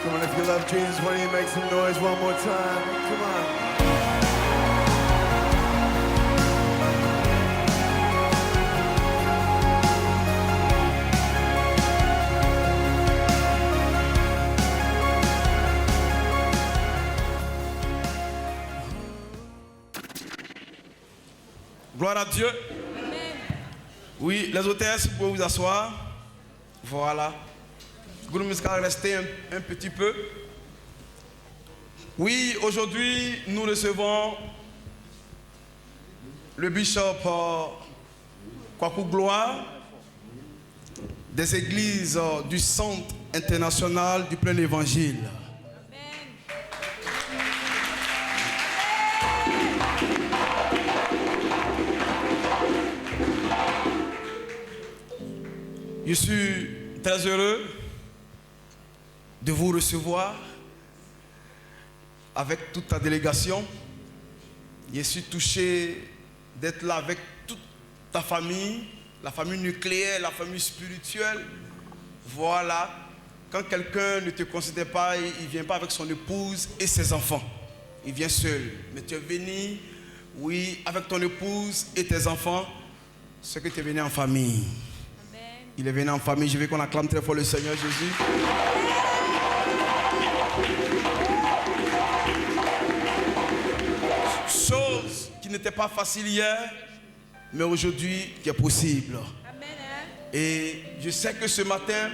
Come on, if you love Jesus, why don't you make some noise one more time? Come on. Gloire à Dieu. Amen. Oui, les hôtesses, vous pouvez vous asseoir. Voilà. Le groupe musical restez un petit peu. Oui, aujourd'hui, nous recevons le bishop Kwaku Gloire des églises du Centre international du plein évangile. Je suis très heureux de vous recevoir avec toute ta délégation. Je suis touché d'être là avec toute ta famille, la famille nucléaire, la famille spirituelle. Voilà, quand quelqu'un ne te considère pas, il ne vient pas avec son épouse et ses enfants. Il vient seul. Mais tu es venu, oui, avec ton épouse et tes enfants, c'est que tu es venu en famille. Il est venu en famille. Je veux qu'on acclame très fort le Seigneur Jésus. Chose qui n'était pas facile hier, mais aujourd'hui qui est possible. Amen. Et je sais que ce matin,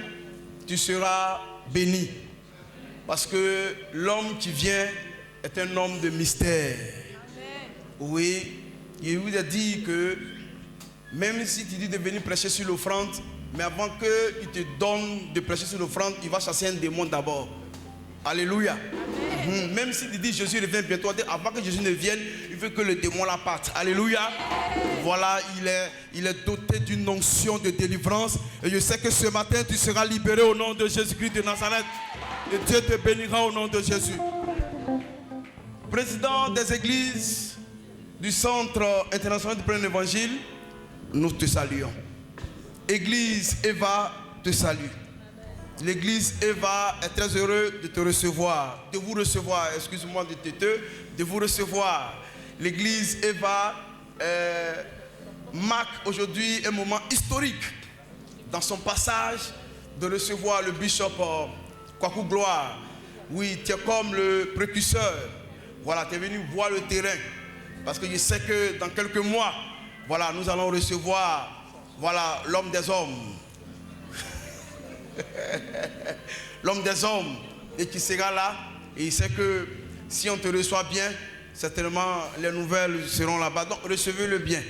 tu seras béni. Parce que l'homme qui vient est un homme de mystère. Amen. Oui, il vous a dit que même si tu dis de venir prêcher sur l'offrande, mais avant qu'il te donne de prêcher sur l'offrande, il va chasser un démon d'abord. Alléluia. Même si tu dis Jésus revient bientôt, avant que Jésus ne vienne, il veut que le démon la parte. Alléluia. Voilà, il est doté d'une onction de délivrance. Et je sais que ce matin, tu seras libéré au nom de Jésus-Christ de Nazareth. Et Dieu te bénira au nom de Jésus. Président des églises du Centre international du plein évangile, nous te saluons. Église Eva te salue. L'église Eva est très heureuse de te recevoir, de vous recevoir, excuse-moi de vous recevoir. L'église Eva marque aujourd'hui un moment historique dans son passage de recevoir le bishop Kwaku Gloire. Oui, tu es comme le précurseur. Voilà, tu es venu voir le terrain. Parce que je sais que dans quelques mois, voilà, nous allons recevoir voilà l'homme des hommes. L'homme des hommes et qui sera là. Et il sait que si on te reçoit bien, certainement les nouvelles seront là-bas. Donc recevez-le bien.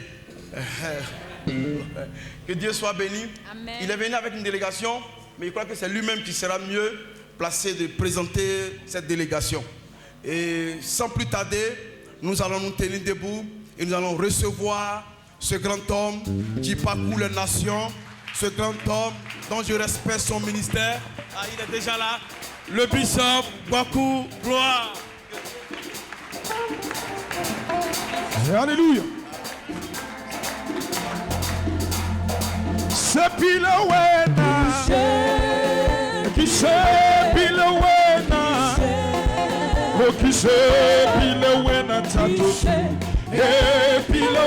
Que Dieu soit béni. Amen. Il est venu avec une délégation, mais je crois que c'est lui-même qui sera mieux placé de présenter cette délégation. Et sans plus tarder, nous allons nous tenir debout et nous allons recevoir ce grand homme qui parcourt les nations, ce grand homme dont je respecte son ministère. Ah, il est déjà là, le bishop Kwaku Gloire. Alléluia. C'est pile qui c'est pile oh qui c'est pile tato et pile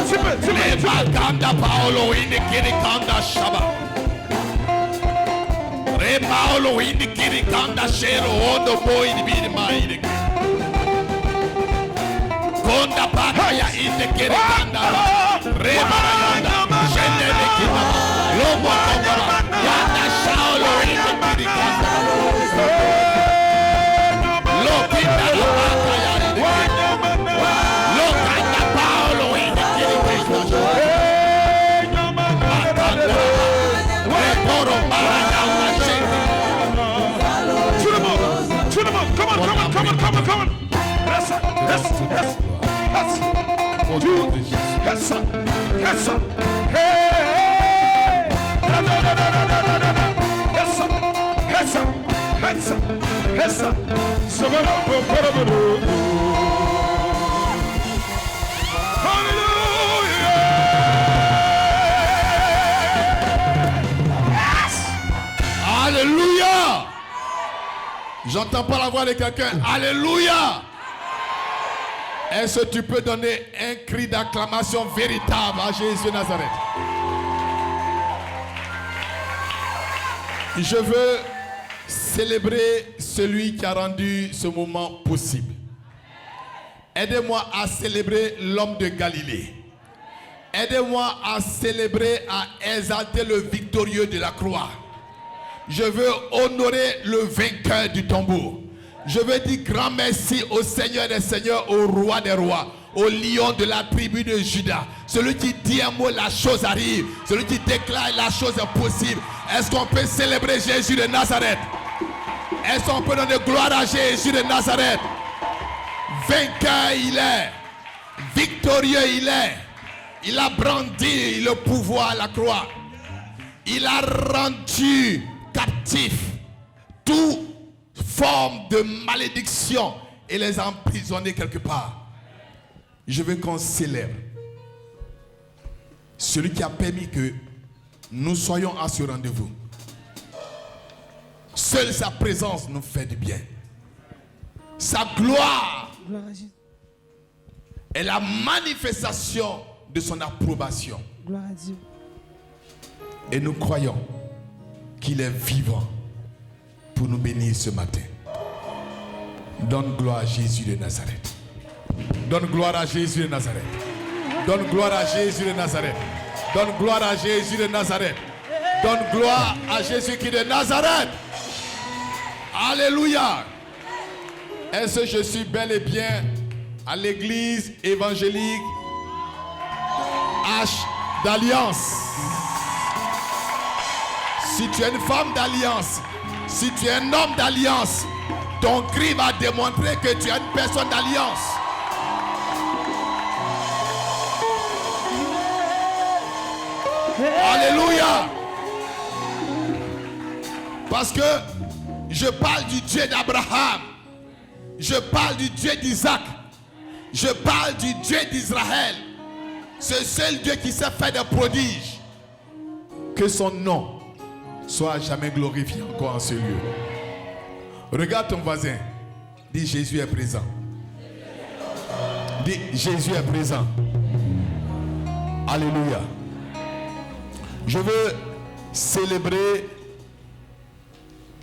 Lebakanda Paolo indikiri kanda shaba. Re Paolo indikiri kanda shero ondo boy indibiri maide. Konda pakaya indikiri kanda. Re marayanda shende lekina. Lobo kongara yanda shaolo indikiri kanda. Lokinda pakaya indikiri. Lokanda Paolo indikiri kanda. Come on. Yes, sir. Hey. Yes, sir. Alléluia. J'entends pas la voix de quelqu'un. Alléluia. Est-ce que tu peux donner un cri d'acclamation véritable à Jésus de Nazareth? Je veux célébrer celui qui a rendu ce moment possible. Aidez-moi à célébrer l'homme de Galilée. Aidez-moi à célébrer, à exalter le victorieux de la croix. Je veux honorer le vainqueur du tombeau. Je veux dire grand merci au Seigneur des Seigneurs, au Roi des Rois, au lion de la tribu de Juda. Celui qui dit un mot, la chose arrive. Celui qui déclare la chose est possible. Est-ce qu'on peut célébrer Jésus de Nazareth? Est-ce qu'on peut donner gloire à Jésus de Nazareth? Vainqueur il est. Victorieux il est. Il a brandi le pouvoir à la croix. Il a rendu captif toute forme de malédiction et les emprisonner quelque part. Je veux qu'on célèbre celui qui a permis que nous soyons à ce rendez-vous. Seule sa présence nous fait du bien. Sa gloire est la manifestation de son approbation. Gloire à Dieu. Et nous croyons qu'il est vivant pour nous bénir ce matin. Donne gloire à Jésus de Nazareth. Donne gloire à Jésus de Nazareth. Donne gloire à Jésus de Nazareth. Donne gloire à Jésus de Nazareth. Donne gloire à Jésus qui est de Nazareth. Alléluia. Est-ce que je suis bel et bien à l'église évangélique H d'Alliance? Si tu es une femme d'alliance, si tu es un homme d'alliance, ton cri va démontrer que tu es une personne d'alliance. Alléluia. Parce que je parle du Dieu d'Abraham, je parle du Dieu d'Isaac, je parle du Dieu d'Israël. Ce seul Dieu qui sait faire des prodiges. Que son nom soit jamais glorifié encore en ce lieu. Regarde ton voisin. Dis Jésus est présent. Dis Jésus est présent. Alléluia. Je veux célébrer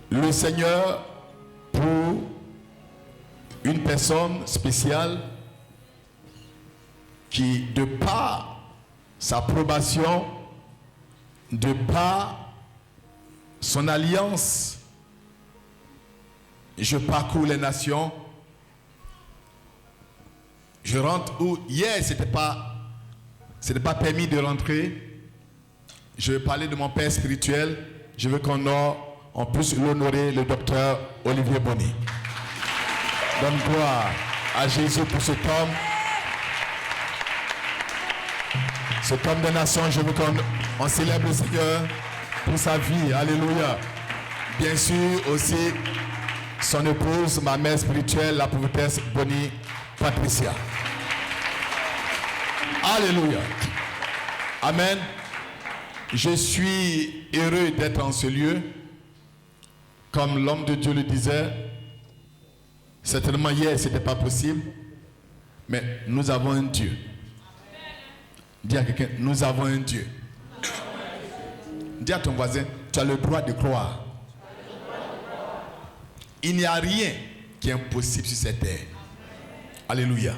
le Seigneur pour une personne spéciale qui, de par sa approbation, de par son alliance, je parcours les nations. Je rentre où hier c'était pas permis de rentrer. Je vais parler de mon père spirituel. Je veux qu'on puisse l'honorer, le docteur Olivier Bonny. Donne gloire à Jésus pour cet homme. Cet homme de nation, je veux qu'on célèbre le Seigneur pour sa vie. Alléluia. Bien sûr aussi son épouse, ma mère spirituelle, la prophétesse Bonny Patricia. Alléluia. Amen. Je suis heureux d'être en ce lieu. Comme l'homme de Dieu le disait, certainement hier ce n'était pas possible, mais nous avons un Dieu Dis à quelqu'un, nous avons un Dieu. Dis à ton voisin, tu as le droit de croire. Il n'y a rien qui est impossible sur cette terre. Alléluia.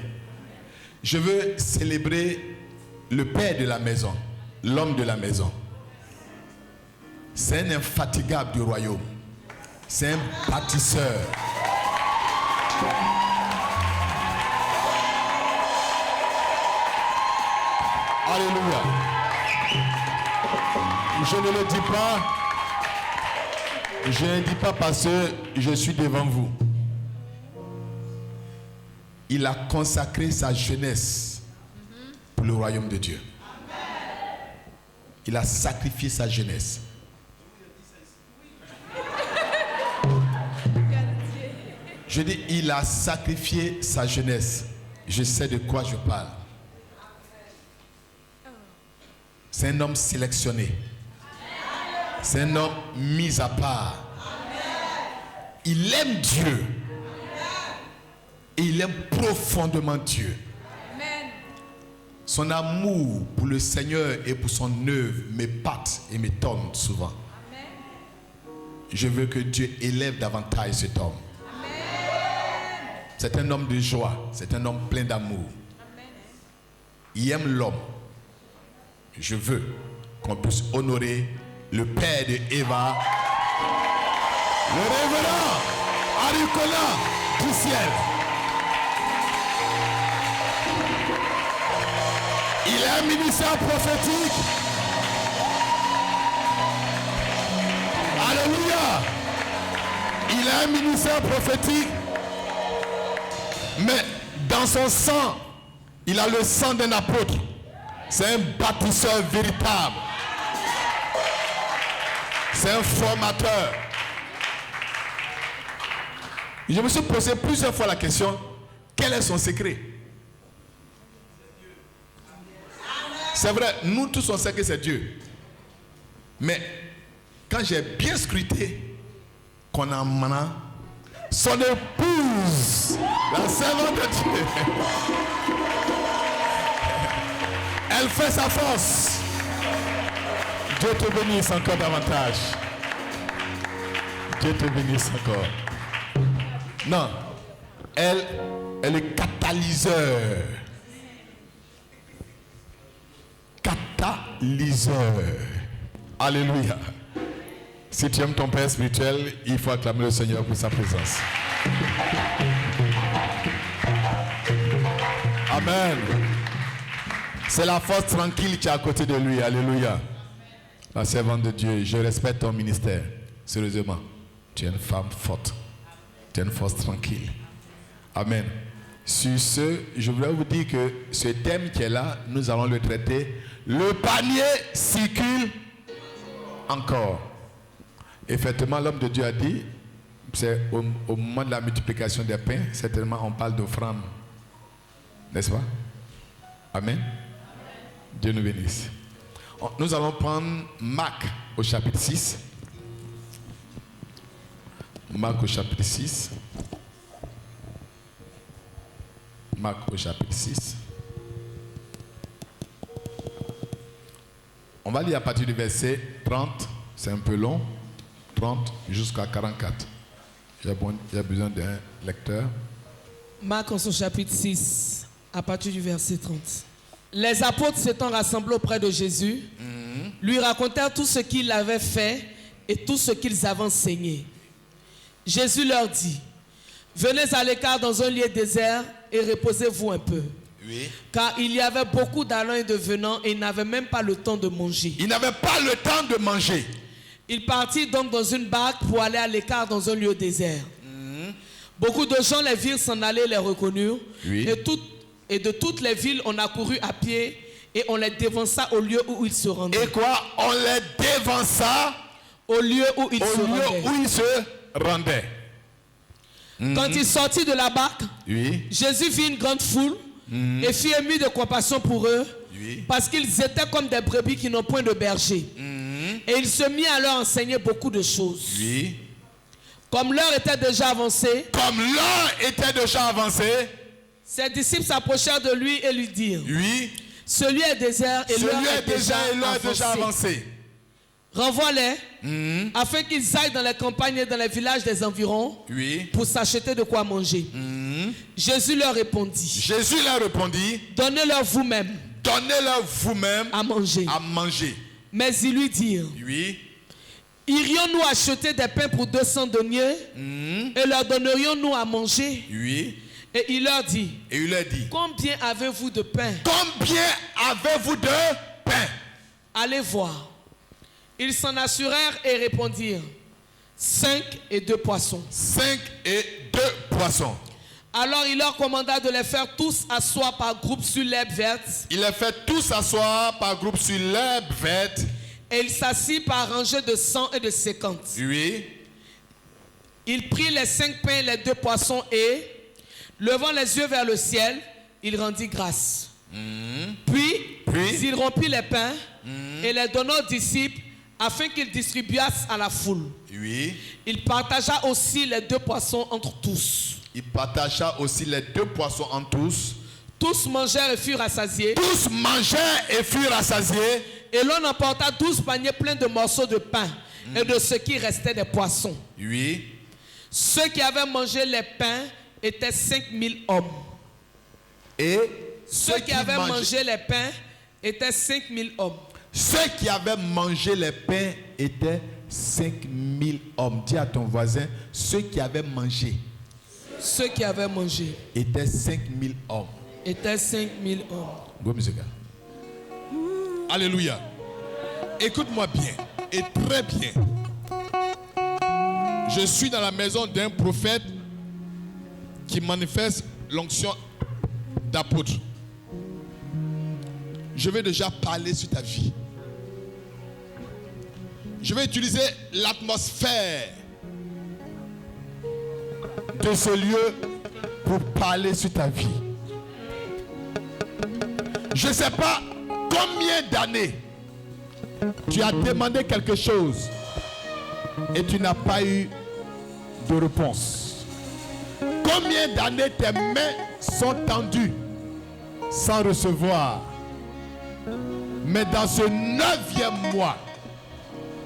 Je veux célébrer le père de la maison, l'homme de la maison. C'est un infatigable du royaume. C'est un bâtisseur. Alléluia. Je ne le dis pas. Je ne dis pas parce que je suis devant vous. Il a consacré sa jeunesse pour le royaume de Dieu. Il a sacrifié sa jeunesse. Je dis, il a sacrifié sa jeunesse. Je sais de quoi je parle. C'est un homme sélectionné. C'est un homme mis à part. Il aime Dieu. Et il aime profondément Dieu. Son amour pour le Seigneur et pour son œuvre m'épate et m'étonne souvent. Je veux que Dieu élève davantage cet homme. C'est un homme de joie. C'est un homme plein d'amour. Il aime l'homme. Je veux qu'on puisse honorer le père de Eva, le révérend Aricola du ciel. Il a un ministère prophétique. Alléluia. Il a un ministère prophétique. Mais dans son sang, il a le sang d'un apôtre. C'est un bâtisseur véritable. C'est un formateur. Je me suis posé plusieurs fois la question, quel est son secret? C'est vrai, nous tous on sait que c'est Dieu. Mais quand j'ai bien scruté qu'on a maintenant son épouse, la servante de Dieu, elle fait sa force. Dieu te bénisse encore davantage. Dieu te bénisse encore. Non, elle est le catalyseur. Catalyseur. Alléluia. Si tu aimes ton Père spirituel, il faut acclamer le Seigneur pour sa présence. Amen. C'est la force tranquille qui est à côté de lui. Alléluia. La servante de Dieu, je respecte ton ministère. Sérieusement, tu es une femme forte. Tu es une force tranquille. Amen. Sur ce, je voudrais vous dire que ce thème qui est là, nous allons le traiter. Le panier circule encore. Effectivement, l'homme de Dieu a dit, c'est au moment de la multiplication des pains, certainement on parle d'offrande. N'est-ce pas? Amen. Dieu nous bénisse. Nous allons prendre Marc au chapitre 6. Marc au chapitre 6. Marc au chapitre 6. On va lire à partir du verset 30. C'est un peu long. 30 jusqu'à 44. J'ai besoin d'un lecteur. Marc en son chapitre 6, à partir du verset 30. Les apôtres s'étant rassemblés auprès de Jésus, lui racontèrent tout ce qu'il avait fait et tout ce qu'ils avaient enseigné. Jésus leur dit, venez à l'écart dans un lieu désert et reposez-vous un peu. Oui. Car il y avait beaucoup d'allants et de venants et ils n'avaient même pas le temps de manger. Il n'avait pas le temps de manger. Il partit donc dans une barque pour aller à l'écart dans un lieu désert. Beaucoup de gens les virent s'en aller et les reconnurent. Oui. Et de toutes les villes, on accourut à pied et on les dévança au lieu où ils se rendaient. Et quoi? On les dévança Au lieu où ils se rendaient. Quand il sortit de la barque, Oui. Jésus vit une grande foule et fut ému de compassion pour eux, Oui. parce qu'ils étaient comme des brebis qui n'ont point de berger. Et il se mit à leur enseigner beaucoup de choses. Oui. Comme l'heure était déjà avancée, Ses disciples ses disciples s'approchèrent de lui et lui dirent, Oui. Celui est désert et l'heure est déjà avancée. Renvoie-les afin qu'ils aillent dans les campagnes et dans les villages des environs pour s'acheter de quoi manger. Jésus leur répondit. Donnez-leur vous-même. À manger. Mais ils lui dirent. Irions-nous acheter des pains pour 200 deniers et leur donnerions-nous à manger? Et il leur dit. Combien avez-vous de pain? Allez voir. Ils s'en assurèrent et répondirent 5 et 2 poissons. Alors il leur commanda de les faire tous asseoir par groupe sur l'herbe verte. Et il s'assit par rangées de 100 et de 50. Il prit les 5 pains et les 2 poissons et, levant les yeux vers le ciel, il rendit grâce. Puis il rompit les pains et les donna aux disciples afin qu'ils distribuassent à la foule. Il partagea aussi les 2 poissons entre tous. Tous mangèrent et furent rassasiés. Et l'on emporta 12 paniers pleins de morceaux de pain et de ce qui restait des poissons. Ceux qui avaient mangé les pains étaient 5000 hommes. Et ceux qui avaient mangé les pains étaient 5000 hommes. Ceux qui avaient mangé les pains étaient 5000 hommes. Dis à ton voisin, ceux qui avaient mangé. Ceux qui avaient mangé étaient 5000 hommes. Étaient 5000 hommes. Go musique. Alléluia. Écoute-moi bien et très bien. Je suis dans la maison d'un prophète qui manifeste l'onction d'apôtre. Je vais déjà parler sur ta vie. Je vais utiliser l'atmosphère de ce lieu pour parler sur ta vie. Je ne sais pas combien d'années tu as demandé quelque chose et tu n'as pas eu de réponse. Combien d'années tes mains sont tendues sans recevoir. Mais dans ce 9e mois,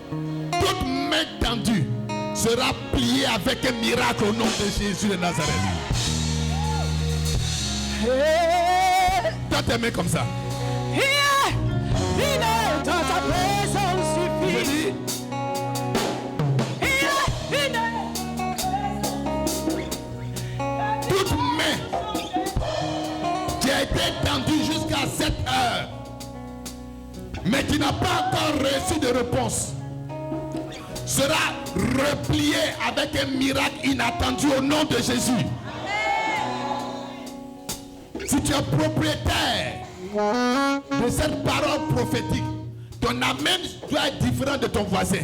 toute main tendue sera pliée avec un miracle au nom de Jésus de Nazareth. Toi tes mains comme ça. Je dis, toute main qui a été tendue jusqu'à cette heure, mais qui n'a pas encore reçu de réponse, sera repliée avec un miracle inattendu au nom de Jésus. Si tu es propriétaire de cette parole prophétique, ton amen doit être différent de ton voisin.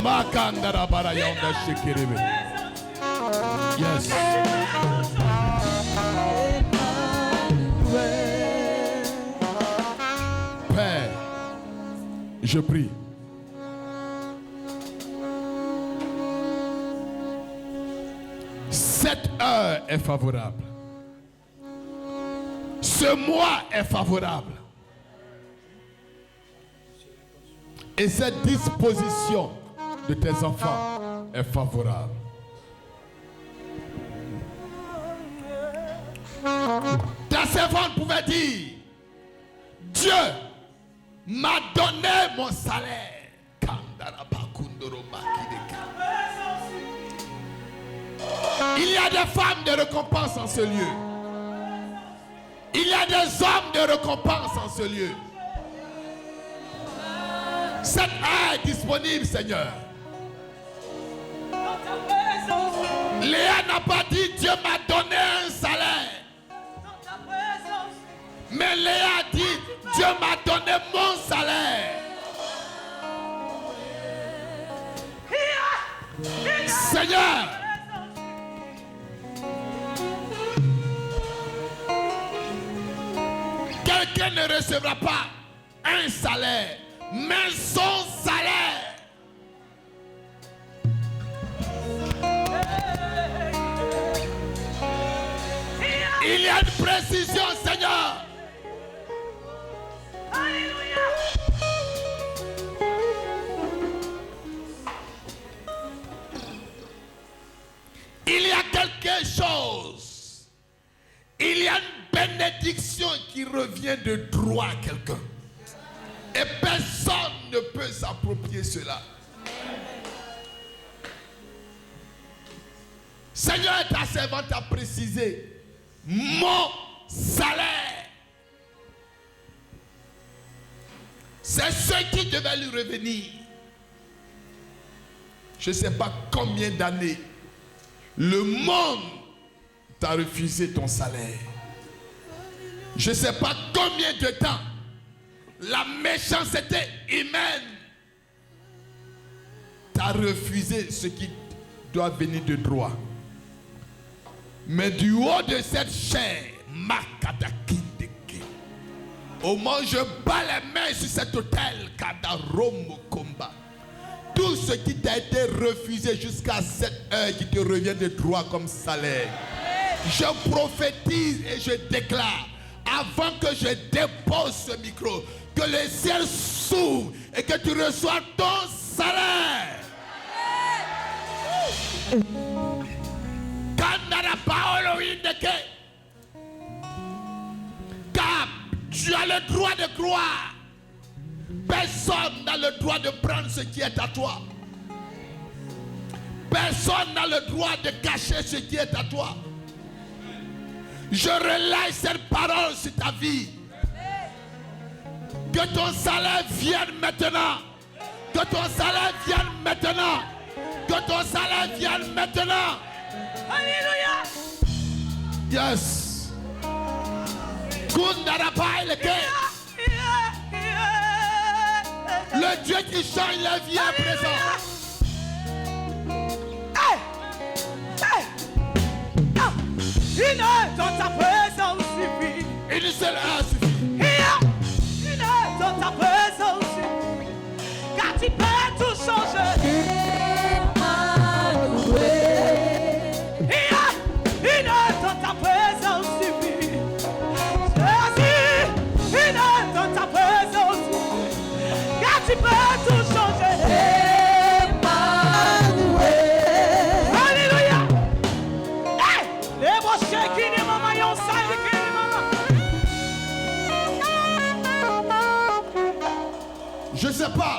Makandara barayonda shekirebe. Yes. Père, je prie. Cette heure est favorable. Ce mois est favorable. Et cette disposition de tes enfants est favorable. Ta servante pouvait dire, Dieu m'a donné mon salaire. Il y a des femmes de récompense en ce lieu. Il y a des hommes de récompense en ce lieu. Cette heure est disponible, Seigneur. Léa n'a pas dit Dieu m'a donné un salaire. Mais Léa a dit Dieu m'a donné mon salaire. Seigneur, quelqu'un ne recevra pas un salaire, mais son salaire. Il y a une précision, Seigneur. Il y a quelque chose. Il y a une bénédiction qui revient de droit à quelqu'un. Et personne ne peut s'approprier cela. Seigneur, ta servante a précisé mon salaire. C'est ce qui devait lui revenir. Je ne sais pas combien d'années le monde t'a refusé ton salaire. Je ne sais pas combien de temps la méchanceté humaine t'a refusé ce qui doit venir de droit. Mais du haut de cette chair, au moment où je bats les mains sur cet autel, tout ce qui t'a été refusé jusqu'à cette heure qui te revient de droit comme salaire, je prophétise et je déclare, avant que je dépose ce micro, que le ciel s'ouvre et que tu reçois ton salaire. Car tu as le droit de croire. Personne n'a le droit de prendre ce qui est à toi. Personne n'a le droit de cacher ce qui est à toi. Je relâche cette parole sur ta vie. Que ton salaire vienne maintenant. Que ton salaire vienne maintenant. Que ton salaire vienne maintenant. Alléluia. Yes. Le Dieu qui change la vie à présent. Une heure dans ta présence suffit. Une seule heure suffit. Une heure dans ta présence suffit. Car tu peux tout changer. Une heure dans ta présence suffit. Une heure dans ta présence suffit. Car tu peux tout changer. Je ne sais pas.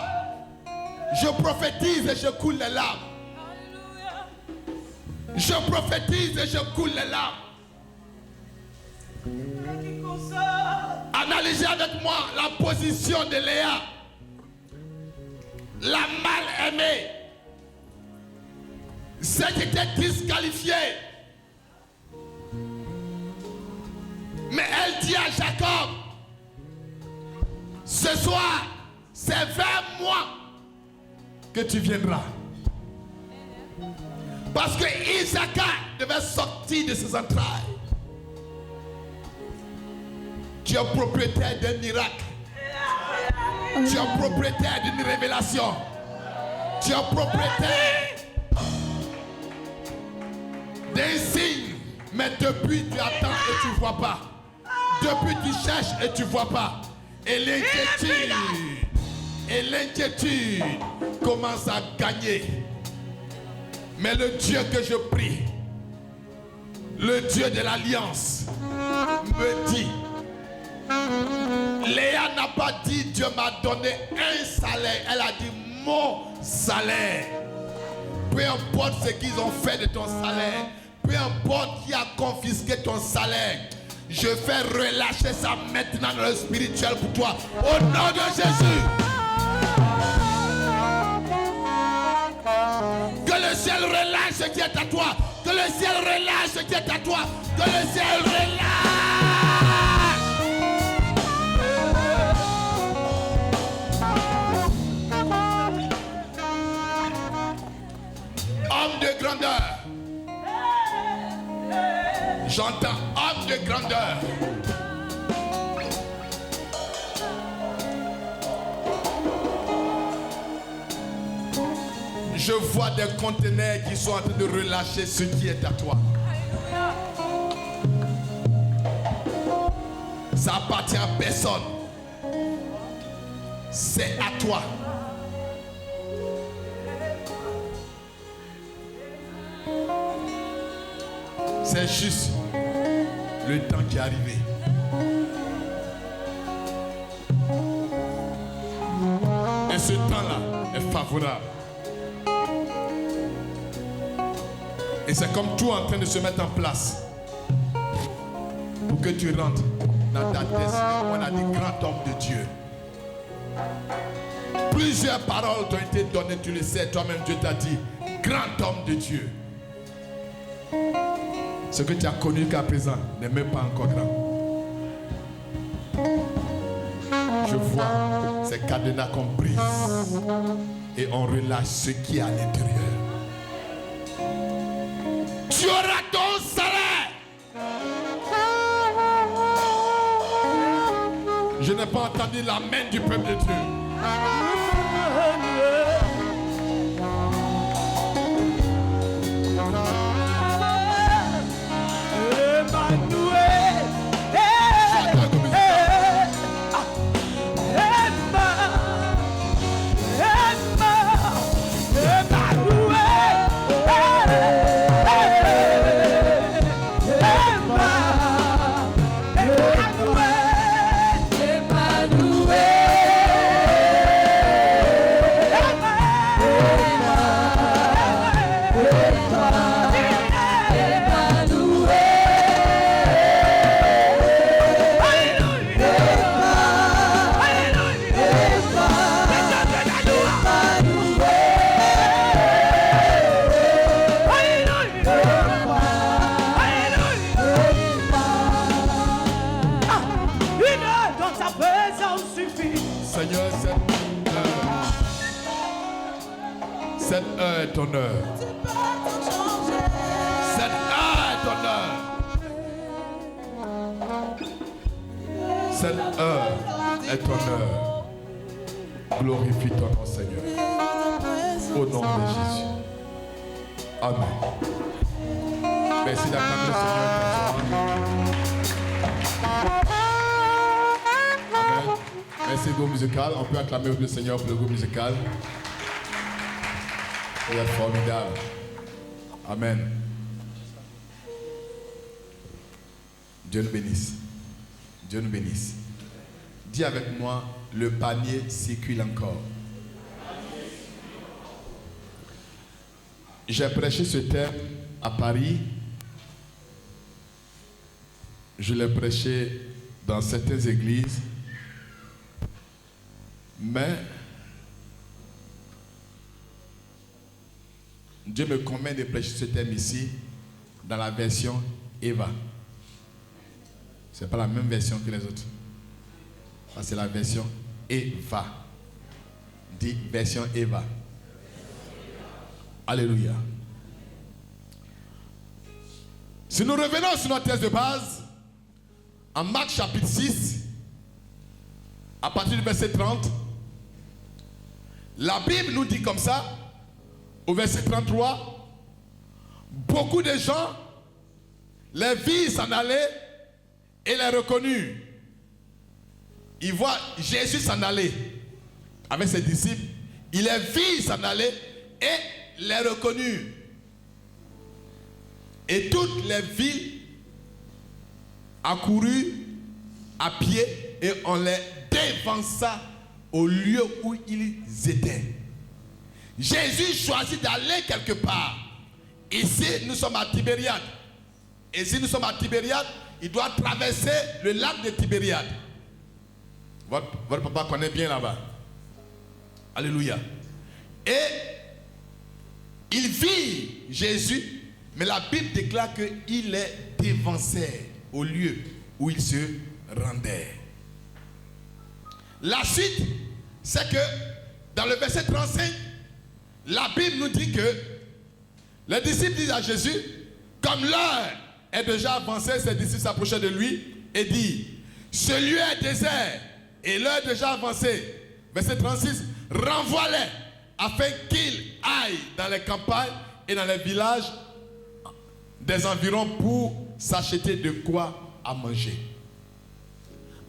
Je prophétise et je coule les larmes. Je prophétise et je coule les larmes. Analysez avec moi la position de Léa. La mal aimée. Celle qui était disqualifiée. Mais elle dit à Jacob, ce soir, c'est vers moi que tu viendras. Parce que Isaac devait sortir de ses entrailles. Tu es propriétaire d'un miracle. Tu es propriétaire d'une révélation. Tu es propriétaire d'un signe. Mais depuis tu attends et tu ne vois pas. Depuis tu cherches et tu ne vois pas. Et l'inquiétude commence à gagner. Mais le Dieu que je prie, le Dieu de l'alliance, me dit, Léa n'a pas dit Dieu m'a donné un salaire. Elle a dit mon salaire. Peu importe ce qu'ils ont fait de ton salaire, peu importe qui a confisqué ton salaire, je fais relâcher ça maintenant dans le spirituel pour toi. Au nom de Jésus. Que le ciel relâche ce qui est à toi. Que le ciel relâche ce qui est à toi. Que le ciel relâche. Homme de grandeur. J'entends homme de grandeur. Je vois des conteneurs qui sont en train de relâcher ce qui est à toi. Ça appartient à personne. C'est à toi. C'est juste le temps qui est arrivé. Et ce temps-là est favorable. Et c'est comme tout en train de se mettre en place pour que tu rentres dans ta destinée. On a dit grand homme de Dieu. Plusieurs paroles t'ont été données, tu le sais, toi-même Dieu t'a dit grand homme de Dieu. Ce que tu as connu qu'à présent n'est même pas encore grand. Je vois ces cadenas qu'on brise et on relâche ce qui est à l'intérieur. Tu auras ton salaire. Je n'ai pas entendu la main du peuple de Dieu. Cette heure est ton heure. Cette heure est ton heure. Cette heure est ton heure. Glorifie ton nom, Seigneur. Au nom de Jésus. Amen. Merci d'acclamer le Seigneur. Amen. Merci le groupe musical. On peut acclamer le Seigneur pour le groupe musical. Vous êtes formidable. Amen. Dieu nous bénisse. Dieu nous bénisse. Dis avec moi, le panier circule encore. J'ai prêché ce thème à Paris. Je l'ai prêché dans certaines églises. Mais Dieu me convainc de prêcher ce thème ici dans la version Eva. Ce n'est pas la même version que les autres. C'est la version Eva. Dis version Eva. Alléluia. Si nous revenons sur notre texte de base, en Marc chapitre 6, à partir du verset 30, la Bible nous dit comme ça, au verset 33, beaucoup de gens les virent s'en aller et les reconnurent. Ils voient Jésus s'en aller avec ses disciples, ils les virent s'en aller et les reconnurent. Et toutes les villes accoururent à pied et on les dévança au lieu où ils étaient. Jésus choisit d'aller quelque part. Ici, nous sommes à Tibériade. Et si nous sommes à Tibériade, il doit traverser le lac de Tibériade. Votre papa connaît bien là-bas. Alléluia. Et il vit Jésus, mais la Bible déclare qu'il les dévançait au lieu où il se rendait. La suite, c'est que dans le verset 35, la Bible nous dit que les disciples disent à Jésus, comme l'heure est déjà avancée, ses disciples s'approchaient de lui et disent, ce lieu est désert et l'heure est déjà avancée. Verset 36, renvoie-les afin qu'ils aillent dans les campagnes et dans les villages des environs pour s'acheter de quoi à manger.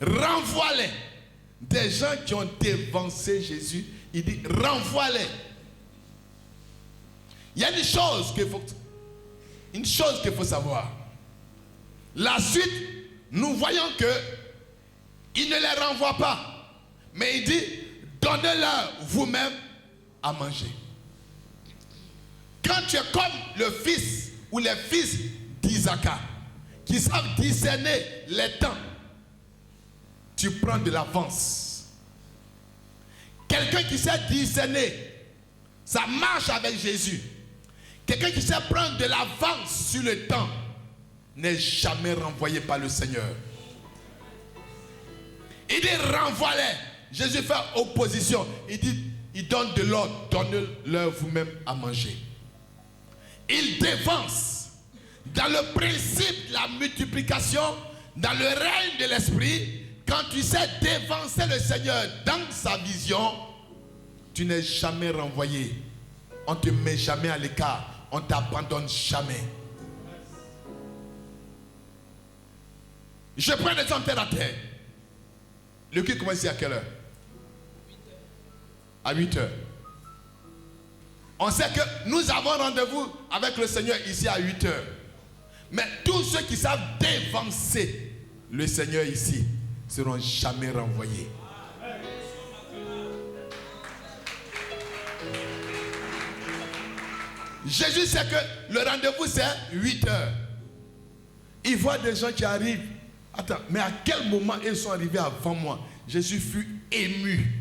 Renvoie-les. Des gens qui ont dévancé Jésus, il dit renvoie-les. Il y a une chose qu'il faut savoir. La suite, nous voyons que il ne les renvoie pas, mais il dit donnez-leur vous-même à manger. Quand tu es comme le fils ou les fils d'Isaac qui savent discerner les temps, tu prends de l'avance. Quelqu'un qui sait discerner, ça marche avec Jésus. Quelqu'un qui sait prendre de l'avance sur le temps n'est jamais renvoyé par le Seigneur. Il dit renvoie-les. Jésus fait opposition. Il dit, il donne de l'ordre, donnez-leur vous-même à manger. Il dévance. Dans le principe de la multiplication, dans le règne de l'esprit, quand tu sais dévancer le Seigneur dans sa vision, tu n'es jamais renvoyé. On ne te met jamais à l'écart. On ne t'abandonne jamais. Je prends l'exemple terre à terre. Le culte commence à quelle heure? À 8 heures. On sait que nous avons rendez-vous avec le Seigneur ici à 8 heures. Mais tous ceux qui savent dévancer le Seigneur ici ne seront jamais renvoyés. Jésus sait que le rendez-vous c'est 8 heures. Il voit des gens qui arrivent. Attends, mais à quel moment ils sont arrivés avant moi? Jésus fut ému.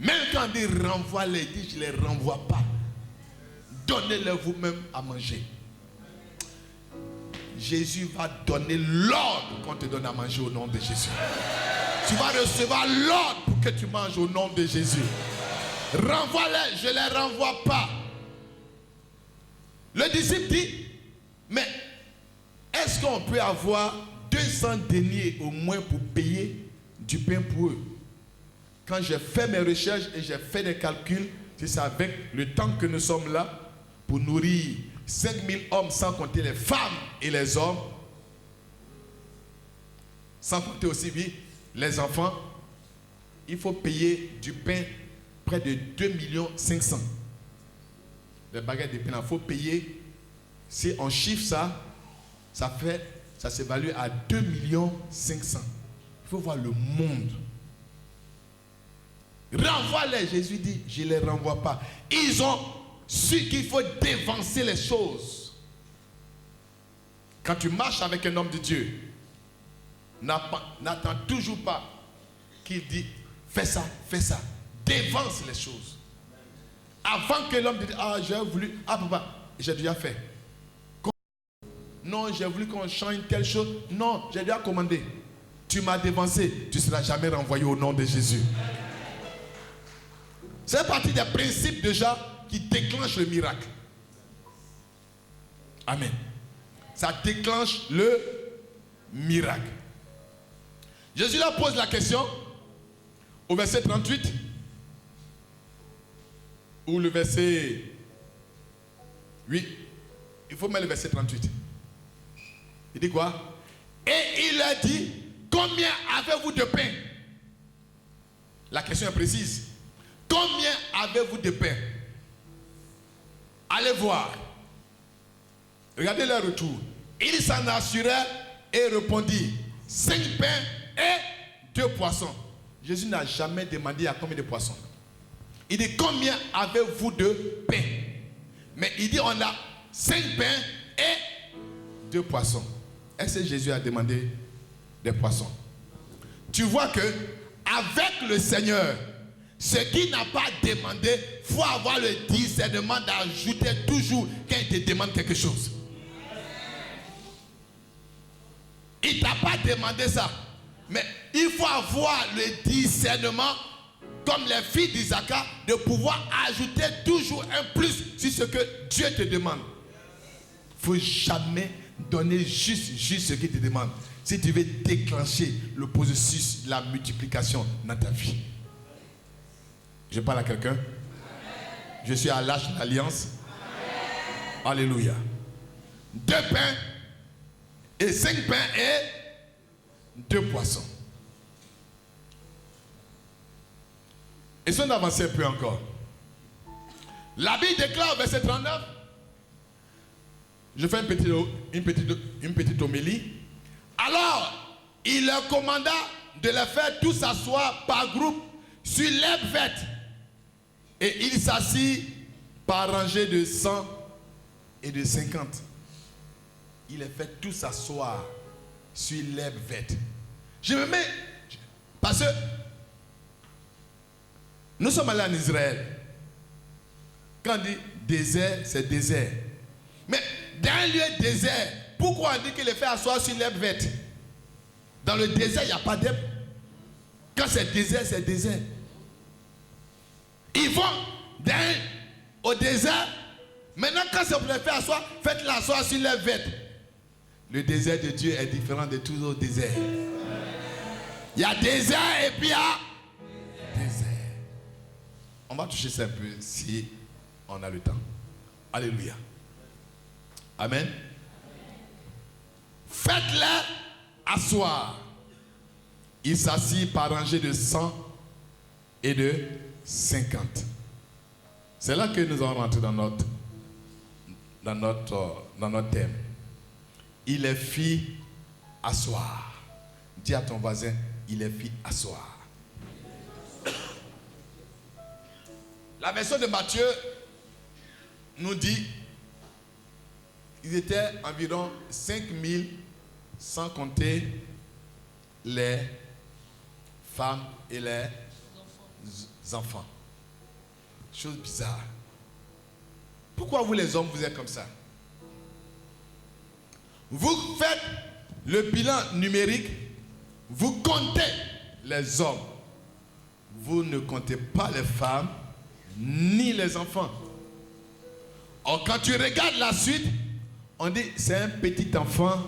Même quand il dit renvoie-les, il dit je ne les renvoie pas. Donnez-leur vous-même à manger. Jésus va donner l'ordre qu'on te donne à manger au nom de Jésus. Tu vas recevoir l'ordre pour que tu manges au nom de Jésus. Renvoie-les, je ne les renvoie pas. Le disciple dit, mais est-ce qu'on peut avoir 200 deniers au moins pour payer du pain pour eux? Quand j'ai fait mes recherches et j'ai fait des calculs, c'est avec le temps que nous sommes là pour nourrir 5000 hommes sans compter les femmes et les hommes, sans compter aussi les enfants, il faut payer du pain près de 2 500 000. Les baguettes de pain, il faut payer, si on chiffre ça, ça s'évalue à 2 500 000. Il faut voir le monde. Renvoie-les, Jésus dit, je ne les renvoie pas. Ils ont su qu'il faut dévancer les choses. Quand tu marches avec un homme de Dieu, n'attends toujours pas qu'il dit, fais ça, dévance les choses. Avant que l'homme dise, ah j'ai voulu, ah papa, j'ai déjà fait. Non, j'ai voulu qu'on change telle chose. Non, j'ai déjà commandé. Tu m'as dévancé, tu ne seras jamais renvoyé au nom de Jésus. C'est partie des principes déjà qui déclenchent le miracle. Amen. Ça déclenche le miracle. Jésus leur pose la question au verset 38 ou le verset 8. Il faut mettre le verset 38. Il dit quoi? Et il leur dit, combien avez-vous de pain? La question est précise. Combien avez-vous de pain? Allez voir. Regardez leur retour. Ils s'en assurèrent et répondit 5 pains et 2 poissons. Jésus n'a jamais demandé à combien de poissons. Il dit combien avez-vous de pain? Mais il dit on a 5 pains et 2 poissons. Est-ce que Jésus a demandé des poissons? Tu vois que avec le Seigneur, ce qui n'a pas demandé, il faut avoir le discernement d'ajouter toujours quand il te demande quelque chose. Il ne t'a pas demandé ça. Mais il faut avoir le discernement, comme les filles d'Isaac, de pouvoir ajouter toujours un plus sur ce que Dieu te demande. Il ne faut jamais donner juste ce qu'il te demande. Si tu veux déclencher le processus de la multiplication dans ta vie. Je parle à quelqu'un. Je suis à l'âge de l'alliance. Alléluia. 2 pains et 5 pains et 2 poissons. Et si on avance un peu encore. La Bible déclare au verset 39. Je fais une petite homélie. Alors, il leur commanda de les faire tous s'asseoir par groupe sur l'herbe verte. Et il s'assit par rangée de 100 et de 50. Il les fait tous s'asseoir sur l'herbe verte. Je me mets, parce que nous sommes allés en Israël. Quand on dit désert, c'est désert. Mais dans un lieu désert, pourquoi on dit qu'il les fait asseoir sur l'herbe verte? Dans le désert, il n'y a pas d'herbe. Quand c'est désert, c'est désert. Ils vont au désert. Maintenant, quand c'est pour les faire asseoir, faites-les asseoir sur l'herbe verte. Le désert de Dieu est différent de tous les autres déserts. Il y a désert et puis il y a désert. On va toucher ça un peu si on a le temps. Alléluia. Amen. Faites-les asseoir. Il s'assit par rangée de 100 et de 50. C'est là que nous allons rentrer dans notre thème. Il les fit asseoir. Dis à ton voisin, il les fit asseoir. La version de Matthieu nous dit ils étaient environ 5000 sans compter les femmes et les enfants. Chose bizarre. Pourquoi vous les hommes vous êtes comme ça? Vous faites le bilan numérique, vous comptez les hommes. Vous ne comptez pas les femmes ni les enfants. Or, quand tu regardes la suite, on dit c'est un petit enfant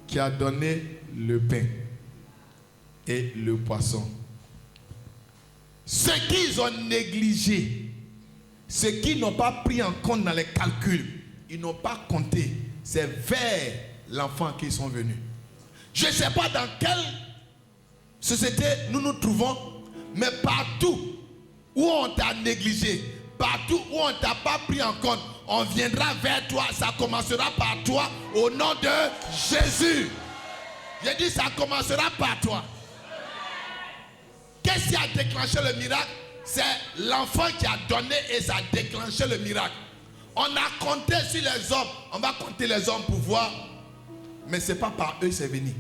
qui a donné le pain et le poisson. Ce qu'ils ont négligé, ce qu'ils n'ont pas pris en compte dans les calculs, ils n'ont pas compté, c'est vers l'enfant qu'ils sont venus. Je ne sais pas dans quelle société nous nous trouvons, mais partout où on t'a négligé, partout où on ne t'a pas pris en compte, on viendra vers toi, ça commencera par toi, au nom de Jésus. J'ai dit, ça commencera par toi. Qu'est-ce qui a déclenché le miracle? C'est l'enfant qui a donné et ça a déclenché le miracle. On a compté sur les hommes, on va compter les hommes pour voir, mais ce n'est pas par eux c'est venu.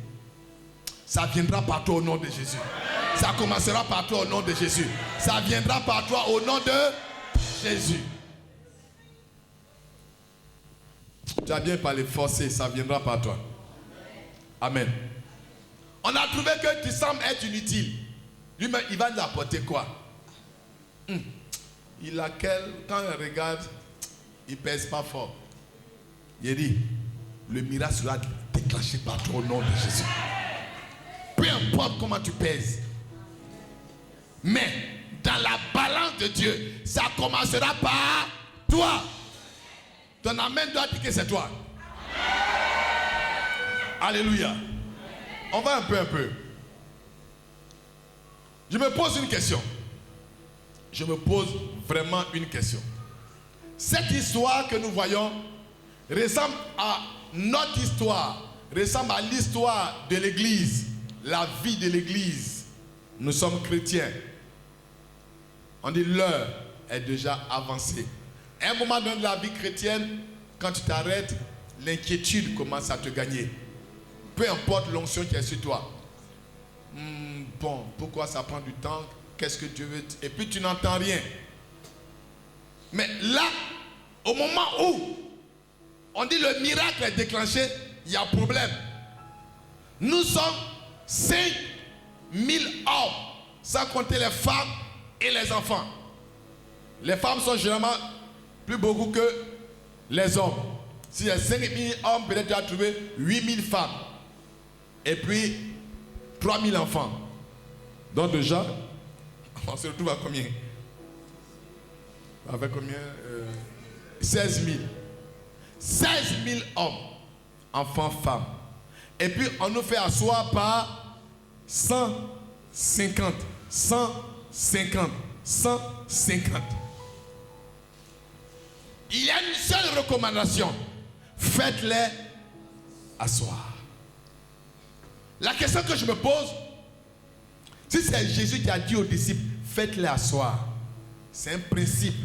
Ça viendra par toi au nom de Jésus. Ça commencera par toi au nom de Jésus. Ça viendra par toi au nom de Jésus. Tu as bien parlé forcé, ça viendra par toi. Amen. On a trouvé que tu sembles être inutile. Lui-même, il va nous apporter quoi? Il a quel, quand il regarde, il ne pèse pas fort. Il dit, le miracle sera déclenché par toi au nom de Jésus. Peu importe comment tu pèses. Mais dans la balance de Dieu, ça commencera par toi. Ton amen doit dire que c'est toi. Alléluia. On va un peu. Je me pose une question. Je me pose vraiment une question. Cette histoire que nous voyons ressemble à notre histoire, ressemble à l'histoire de l'Église, la vie de l'Église. Nous sommes chrétiens. On dit l'heure est déjà avancée. À un moment donné de la vie chrétienne, quand tu t'arrêtes, l'inquiétude commence à te gagner. Peu importe l'onction qui est sur toi. Bon, pourquoi ça prend du temps? Qu'est-ce que Dieu veut? Et puis tu n'entends rien. Mais là, au moment où on dit le miracle est déclenché, il y a problème. Nous sommes 5000 hommes, sans compter les femmes et les enfants. Les femmes sont généralement plus beaucoup que les hommes. S'il y a 5000 hommes, peut-être tu as trouvé 8000 femmes. Et puis 3000 enfants. Donc déjà, on se retrouve à combien? Avec combien? 16 000. 16 000 hommes, enfants, femmes. Et puis on nous fait asseoir par 150, 150, 150. Il y a une seule recommandation. Faites-les asseoir. La question que je me pose, si c'est Jésus qui a dit aux disciples, faites-les asseoir, c'est un principe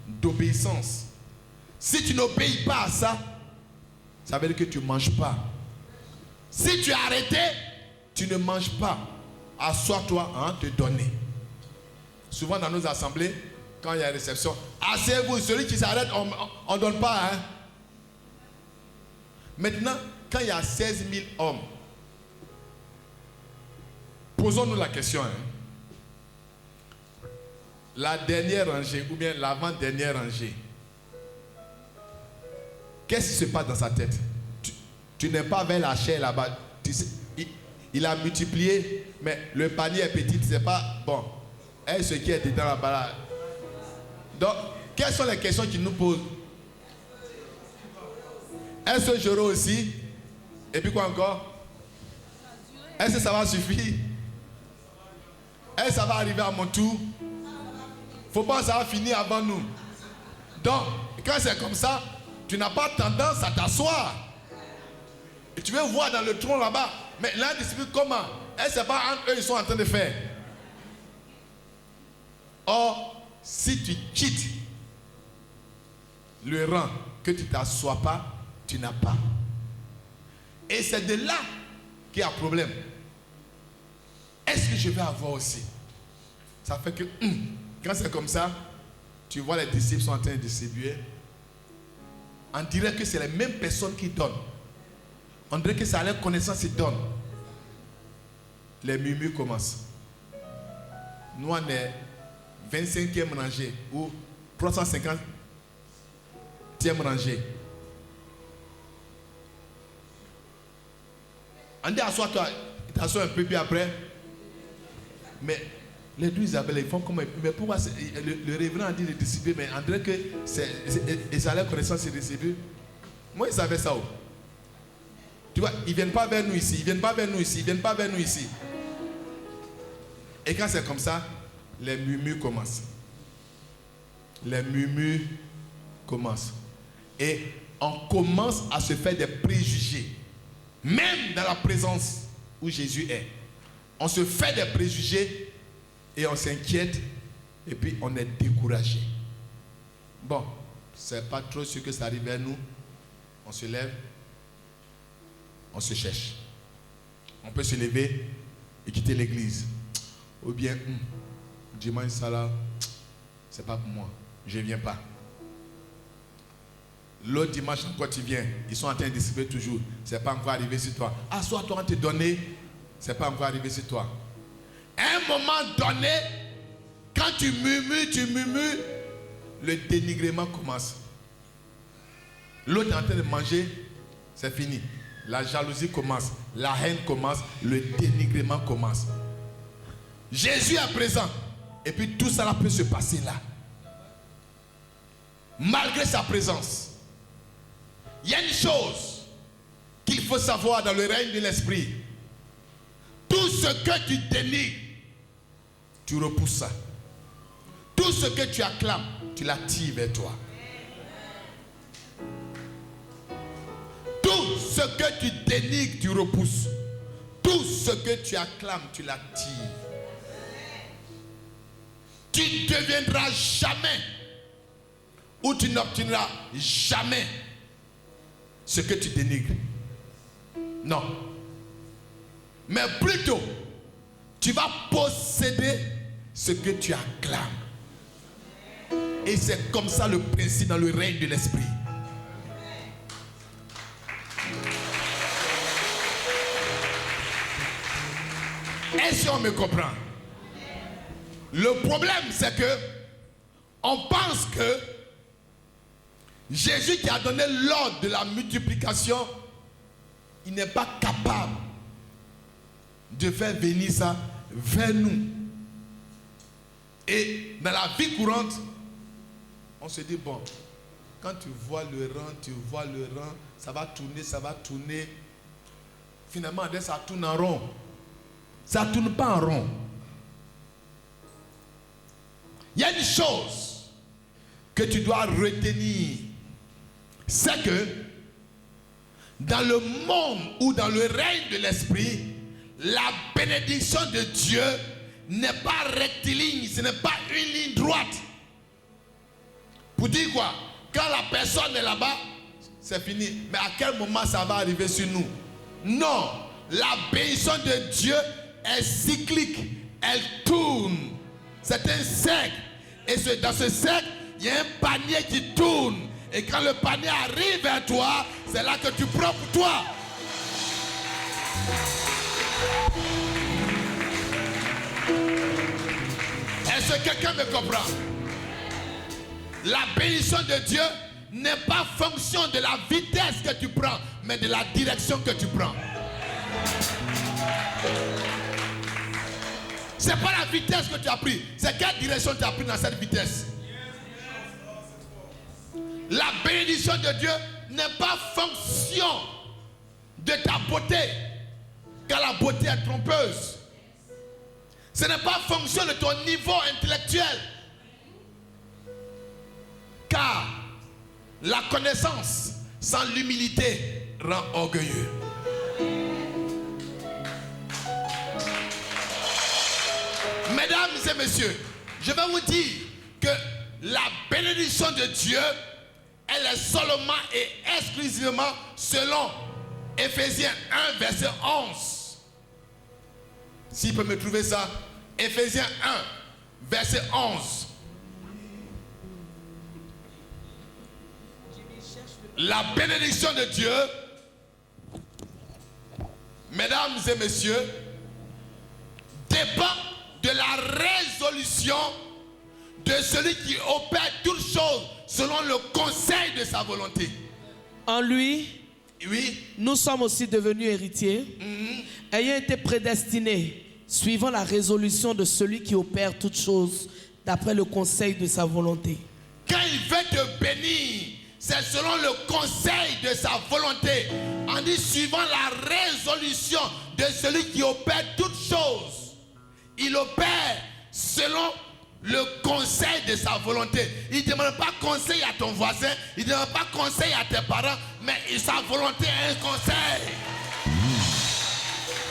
d'obéissance. Si tu n'obéis pas à ça, ça veut dire que tu ne manges pas. Si tu es arrêté, tu ne manges pas. Assois-toi à te donner. Souvent dans nos assemblées, quand il y a réception, asseyez-vous, celui qui s'arrête, on ne donne pas. Hein? Maintenant, quand il y a 16 000 hommes, posons-nous la question. Hein? La dernière rangée ou bien l'avant-dernière rangée, qu'est-ce qui se passe dans sa tête? Tu n'es pas vers la chair là-bas. Il a multiplié, mais le panier est petit, tu ne sais pas. Bon, est-ce qui est dedans là-bas là? Donc, quelles sont les questions qu'il nous pose? Est-ce que j'aurai aussi? Et puis quoi encore? Est-ce que ça va suffire? Est-ce que ça va arriver à mon tour? Il ne faut pas que ça va finir avant nous. Donc, quand c'est comme ça, tu n'as pas tendance à t'asseoir. Et tu veux voir dans le tronc là-bas. Mais l'un discipline comment? Est-ce que c'est pas eux ils sont en train de faire? Or, si tu quittes le rang, que tu ne t'assois pas, tu n'as pas. Et c'est de là qu'il y a problème. Est-ce que je vais avoir aussi? Ça fait que quand c'est comme ça, tu vois les disciples sont en train de distribuer. On dirait que c'est les mêmes personnes qui donnent. On dirait que c'est à leur connaissance qu'ils donnent. Les murmures commencent. Nous on est 25e rangée ou 350e rangée. On dit assois-toi, t'assois un peu puis après. Mais les deux Isabelle, ils font comme. Mais pourquoi le révérend a dit de distribuer, mais on dirait que c'est à leur connaissance de distribuer. Moi, ils savaient ça où? Tu vois, ils ne viennent pas vers nous ici, ils ne viennent pas vers nous ici, ils ne viennent pas vers nous ici. Et quand c'est comme ça, les murmures commencent. Les murmures commencent. Et on commence à se faire des préjugés. Même dans la présence où Jésus est. On se fait des préjugés et on s'inquiète et puis on est découragé. Bon, c'est pas trop sûr que ça arrive à nous. On se lève, on se cherche. On peut se lever et quitter l'église. Ou bien, dimanche ça là, c'est pas pour moi, je ne viens pas. L'autre dimanche encore tu viens, ils sont en train de distribuer toujours, c'est pas encore arrivé sur toi. Assois-toi, on te donner, c'est pas encore arrivé sur toi. À un moment donné, quand tu murmures, le dénigrement commence. L'autre est en train de manger, c'est fini. La jalousie commence, la haine commence, le dénigrement commence. Jésus est présent. Et puis tout ça peut se passer là. Malgré sa présence. Il y a une chose qu'il faut savoir dans le règne de l'esprit. Tout ce que tu dénigres, tu repousses ça. Tout ce que tu acclames, tu l'attires vers toi. Tout ce que tu dénigres, tu repousses. Tout ce que tu acclames, tu l'attires. Tu ne deviendras jamais ou tu n'obtiendras jamais ce que tu dénigres. Non. Mais plutôt, tu vas posséder ce que tu acclames. Et c'est comme ça le principe dans le règne de l'esprit. Est-ce qu'on me comprend? Le problème, c'est que on pense que Jésus qui a donné l'ordre de la multiplication, il n'est pas capable de faire venir ça vers nous. Et dans la vie courante, on se dit, bon, quand tu vois le rang, ça va tourner. Finalement, ça tourne en rond. Ça ne tourne pas en rond. Il y a une chose que tu dois retenir. C'est que dans le monde ou dans le règne de l'esprit, la bénédiction de Dieu n'est pas rectiligne, ce n'est pas une ligne droite. Pour dire quoi? Quand la personne est là-bas, c'est fini. Mais à quel moment ça va arriver sur nous? Non, la bénédiction de Dieu est cyclique, elle tourne. C'est un cercle. Et dans ce cercle, il y a un panier qui tourne. Et quand le panier arrive vers toi, c'est là que tu prends pour toi. Est-ce que quelqu'un me comprend? La bénédiction de Dieu n'est pas fonction de la vitesse que tu prends, mais de la direction que tu prends. C'est pas la vitesse que tu as pris, c'est quelle direction tu as pris dans cette vitesse. La bénédiction de Dieu n'est pas fonction de ta beauté, car la beauté est trompeuse. Ce n'est pas fonction de ton niveau intellectuel, car la connaissance sans l'humilité rend orgueilleux. Mesdames et messieurs, je vais vous dire que la bénédiction de Dieu, elle est seulement et exclusivement selon Éphésiens 1, verset 11. S'il peut me trouver ça, Éphésiens 1, verset 11. La bénédiction de Dieu, mesdames et messieurs, dépend de la résolution de celui qui opère toutes choses selon le conseil de sa volonté. En lui, oui, nous sommes aussi devenus héritiers, ayant été prédestinés, suivant la résolution de celui qui opère toutes choses d'après le conseil de sa volonté. Quand il veut te bénir, c'est selon le conseil de sa volonté. On dit suivant la résolution de celui qui opère toutes choses. Il opère selon le conseil de sa volonté. Il ne demande pas conseil à ton voisin, il ne demande pas conseil à tes parents, mais sa volonté est un conseil.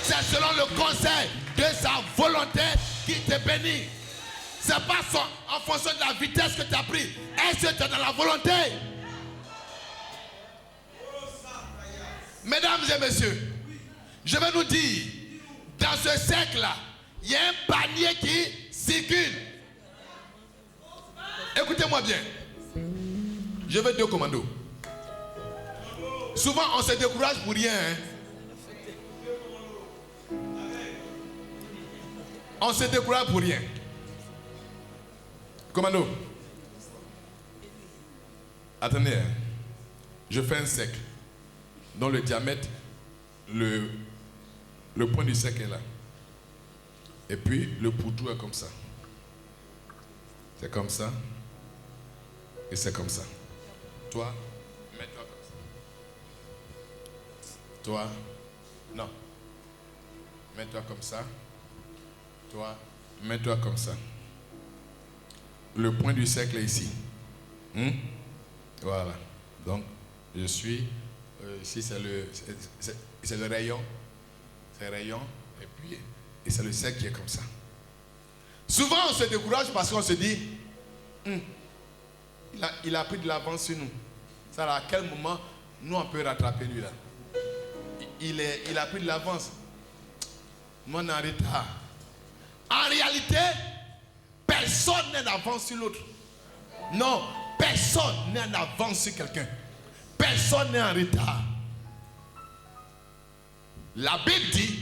C'est selon le conseil de sa volonté qu'il te bénit. Ce n'est pas en fonction de la vitesse que tu as pris. Est-ce que tu es dans la volonté? Mesdames et messieurs, je vais nous dire, dans ce cercle-là, il y a un panier qui circule. Écoutez-moi bien. Je veux 2 commandos. Souvent, on se décourage pour rien. On se décourage pour rien. Commando. Attendez. je fais un cercle dont le diamètre, le point du cercle est là. Et puis le pourtour est comme ça. C'est comme ça. Et c'est comme ça. Toi, mets-toi comme ça. Toi, non. Mets-toi comme ça. Toi, mets-toi comme ça. Le point du cercle est ici. Voilà. Donc, je suis... ici, c'est le rayon. C'est le rayon. Et c'est le cercle qui est comme ça. Souvent, on se décourage parce qu'on se dit... il a pris de l'avance sur nous. Ça, à quel moment, nous, on peut rattraper lui, là? Il a pris de l'avance. Nous, on est en retard. En réalité, personne n'est en avance sur l'autre. Non, personne n'est en avance sur quelqu'un. Personne n'est en retard. La Bible dit,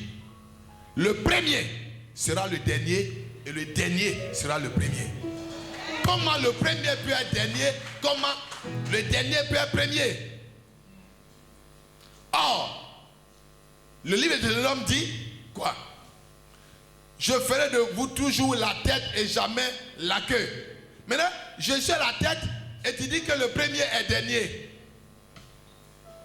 le premier sera le dernier et le dernier sera le premier. Comment le premier peut être dernier? Comment le dernier peut être premier? Or, le livre de l'homme dit quoi? Je ferai de vous toujours la tête et jamais la queue. Maintenant, je suis la tête et tu dis que le premier est dernier.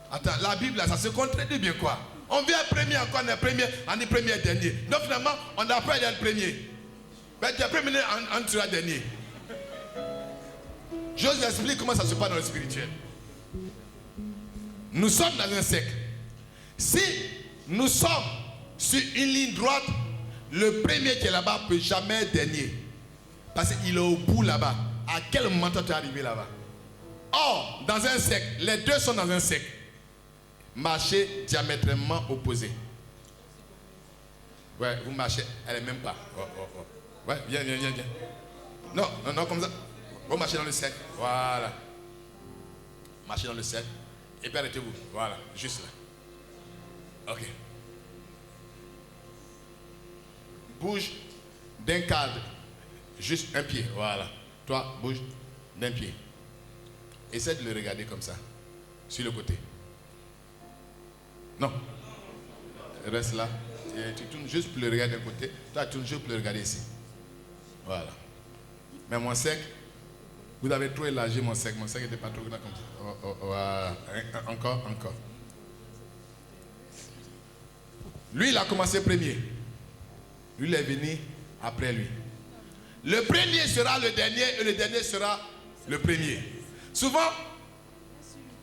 Attends, la Bible, là, ça se contredit bien quoi? On vient premier, encore on est premier, on est premier et dernier. Donc finalement, on n'a pas d'être premier. Mais tu es premier, on sera dernier. Je vous explique comment ça se passe dans le spirituel. Nous sommes dans un cercle. Si nous sommes sur une ligne droite, le premier qui est là-bas ne peut jamais être dernier. Parce qu'il est au bout là-bas. À quel moment tu es arrivé là-bas? Or, dans un cercle, les deux sont dans un cercle. Marchez diamétralement opposés. Ouais, vous marchez, elle n'est même pas. Ouais, viens. Non, comme ça. Vous marchez dans le cercle. Voilà. Marchez dans le cercle. Et puis arrêtez-vous. Voilà, juste là. Ok. Bouge d'un cadre. Juste un pied. Voilà. Toi, bouge d'un pied. Essaie de le regarder comme ça. Sur le côté. Non. Reste là. Et tu tournes juste pour le regarder d'un côté. Toi, tu tournes juste pour le regarder ici. Voilà. Mais mon cercle, vous avez trop élargi mon cercle. Mon cercle n'était pas trop grand comme ça. Voilà. Encore. Lui, il a commencé premier. Lui, il est venu après lui. Le premier sera le dernier et le dernier sera le premier. Souvent,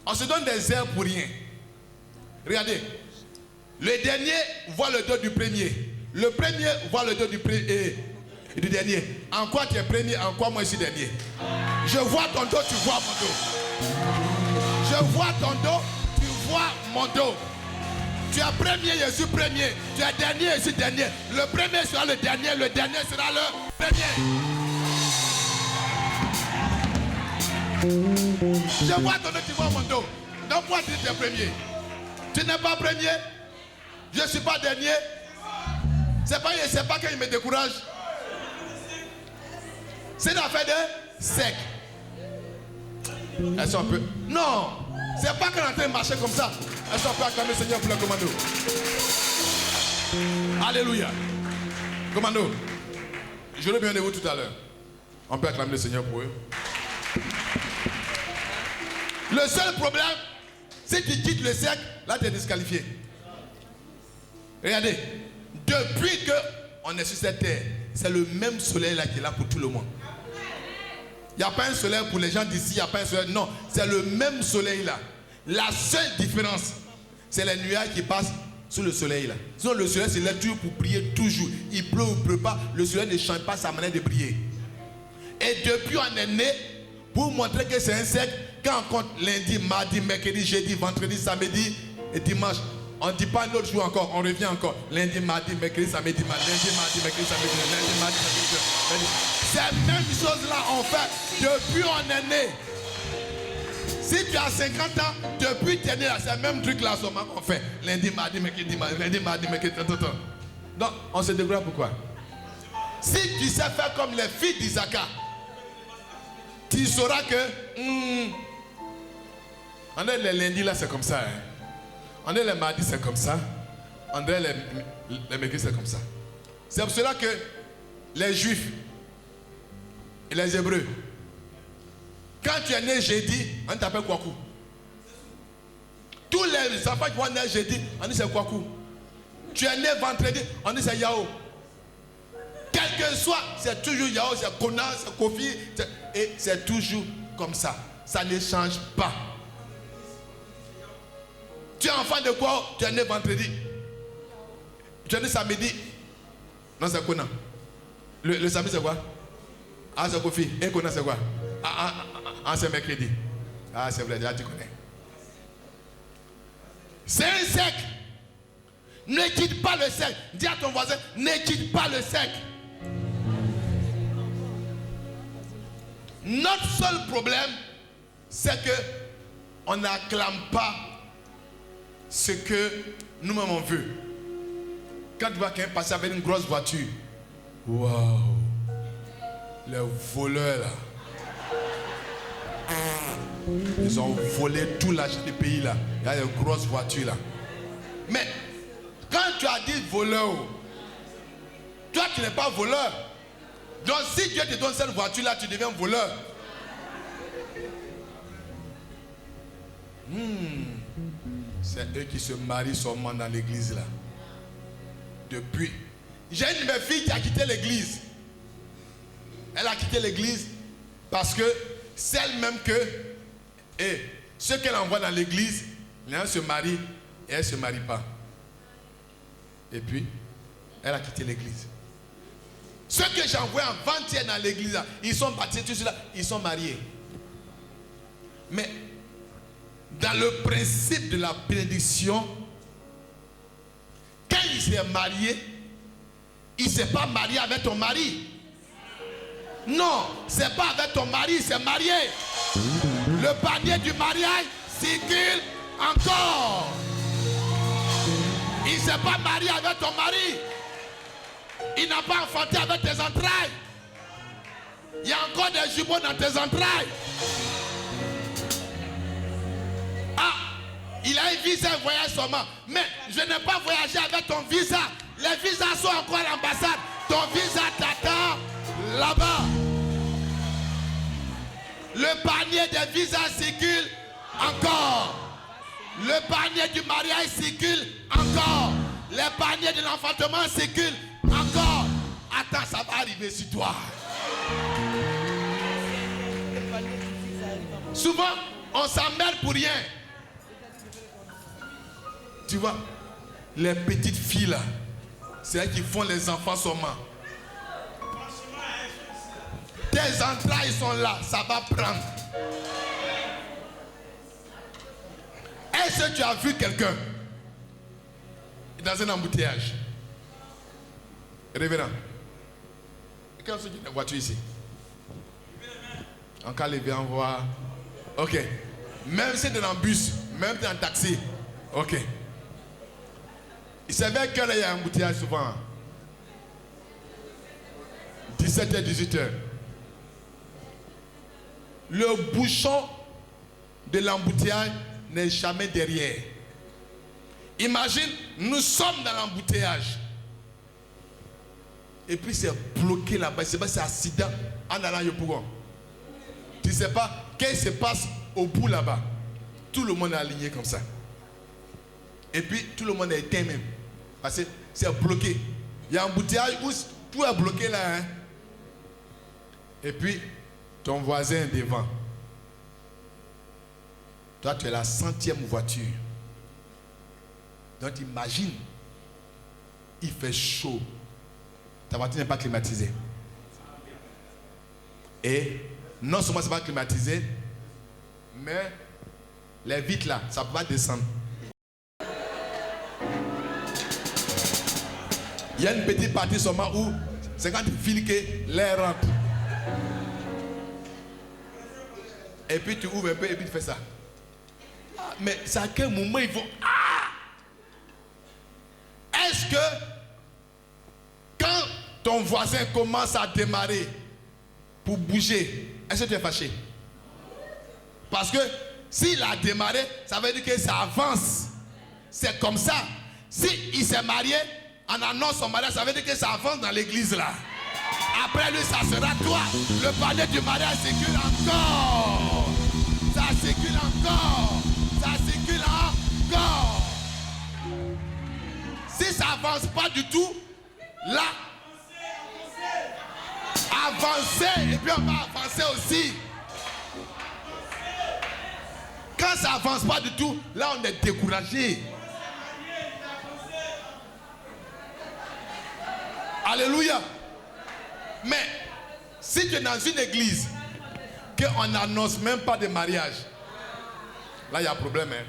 on se donne des airs pour rien. Regardez. Le dernier voit le dos du premier. Le premier voit le dos du dernier. En quoi tu es premier? En quoi moi je suis dernier? Je vois ton dos, tu vois mon dos. Je vois ton dos, tu vois mon dos. Tu es premier, je suis premier. Tu es dernier, je suis dernier. Le premier sera le dernier sera le premier. Je vois ton dos, tu vois mon dos. Donc moi tu es premier. Tu n'es pas premier. Je ne suis pas dernier. C'est pas qu'il me décourage. C'est une affaire de sec. Elles sont un peu. Non, c'est pas qu'on est en train de marcher comme ça. Elles sont un peu acclamées, Seigneur, pour le commando. Alléluia. Commando, j'aurai bien de vous tout à l'heure. On peut acclamer le Seigneur pour eux. Le seul problème, si tu quittes le cercle, là tu es disqualifié. Regardez, depuis qu'on est sur cette terre, c'est le même soleil là qui est là pour tout le monde. Il n'y a pas un soleil pour les gens d'ici, il n'y a pas un soleil. Non, c'est le même soleil là. La seule différence, c'est les nuages qui passent sous le soleil là. Sinon le soleil c'est là toujours pour briller toujours. Il pleut ou il ne pleut pas, le soleil ne change pas sa manière de briller. Et depuis on est né, pour montrer que c'est un cercle, quand on compte lundi, mardi, mercredi, jeudi, vendredi, samedi et dimanche, on ne dit pas l'autre jour encore, on revient encore. Lundi, mardi, mercredi, samedi, lundi, mardi, mercredi, samedi, lundi, mardi, mercredi. Ces mêmes choses-là on fait depuis on est né. Si tu as 50 ans, depuis tu es né là, c'est le même truc là qu'on fait. Lundi, mardi, mercredi, lundi, mardi, mercredi, Donc, on se découvre pourquoi? Si tu sais faire comme les filles d'Isaac, tu sauras que On est les lundis là, c'est comme ça. Hein. On est les mardis, c'est comme ça. On est les mercredis, c'est comme ça. C'est pour cela que les juifs et les hébreux, quand tu es né jeudi, on t'appelle Kwaku. Tous les enfants qui vont naître jeudi, on dit c'est Kwaku. Tu es né vendredi, on dit c'est Yao. Quel que soit, c'est toujours Yao, c'est Kona, c'est Kofi, et c'est toujours comme ça. Ça ne change pas. Tu es enfant de quoi? Tu es né vendredi. Tu es né samedi. Non, c'est Kona. Le samedi, c'est quoi? Ah, c'est Kofi. Et Kona, c'est quoi? C'est mercredi. Ah, c'est vrai, déjà tu connais. C'est un cercle. Ne quitte pas le cercle. Dis à ton voisin, ne quitte pas le cercle. Notre seul problème, c'est que on n'acclame pas ce que nous-mêmes on veut. Quand tu vois quelqu'un passer avec une grosse voiture, waouh, les voleurs là, ils ont volé tout l'argent du pays là. Il y a des grosses voitures là. Mais quand tu as dit voleur, toi tu n'es pas voleur. Donc si Dieu te donne cette voiture là, tu deviens voleur. C'est eux qui se marient seulement dans l'église là. Depuis. J'ai une de mes filles qui a quitté l'église. Elle a quitté l'église parce que c'est elle-même que ceux qu'elle envoie dans l'église, l'un se marie et elle ne se marie pas. Et puis, elle a quitté l'église. Ceux que j'ai envoyés avant-hier dans l'église, ils sont baptisés, tout cela, ils sont mariés. Mais dans le principe de la bénédiction, quand il s'est marié, il ne s'est pas marié avec ton mari. Non, ce n'est pas avec ton mari, c'est marié. Le panier du mariage circule encore. Il ne s'est pas marié avec ton mari. Il n'a pas enfanté avec tes entrailles. Il y a encore des jumeaux dans tes entrailles. Ah, il a un visa et voyage seulement. Mais je n'ai pas voyagé avec ton visa. Les visas sont encore à l'ambassade. Ton visa t'attend là-bas. Le panier des visas circule encore. Le panier du mariage circule encore. Les paniers de l'enfantement circulent encore. Attends, ça va arriver sur toi. Souvent, on s'emmerde pour rien. Tu vois, les petites filles là, c'est elles qui font les enfants seulement. Tes entrailles sont là, ça va prendre. Est-ce que tu as vu quelqu'un dans un embouteillage? Révérend. Quelle est la voiture ici? En cas levé, on voit. Ok. Même si tu es dans le bus, même si tu es en taxi. Ok. Il savait qu'il y a un embouteillage souvent. 17h, 18h. Le bouchon de l'embouteillage n'est jamais derrière. Imagine, nous sommes dans l'embouteillage. Et puis c'est bloqué là-bas. C'est accident en allant au Pougon. Tu ne sais pas qu'est-ce qui se passe au bout là-bas. Tout le monde est aligné comme ça. Et puis tout le monde est éteint même. Parce que c'est bloqué. Il y a un embouteillage où tout est bloqué là. Hein? Et puis ton voisin est devant. Toi, tu es la 100e voiture. Donc imagine, il fait chaud. Ta voiture n'est pas climatisée. Et non seulement ce n'est pas climatisé, mais les vitres là, ça ne peut pas descendre. Il y a une petite partie seulement où c'est quand tu files que l'air rentre. Et puis tu ouvres un peu et puis tu fais ça. Ah, mais c'est à quel moment il faut... Ah! Est-ce que quand ton voisin commence à démarrer pour bouger, est-ce que tu es fâché? Parce que S'il a démarré, ça veut dire que ça avance. C'est comme ça. S'il s'est marié, on annonce son mariage, ça veut dire que ça avance dans l'église là. Après lui, ça sera toi. Le panier du mariage circule encore. Ça circule encore. Ça circule encore. Si ça avance pas du tout, là, avancer et puis on va avancer aussi. Quand ça avance pas du tout, là on est découragé. Alléluia. Mais si tu es dans une église qu'on n'annonce même pas de mariage, là il y a un problème. Hein?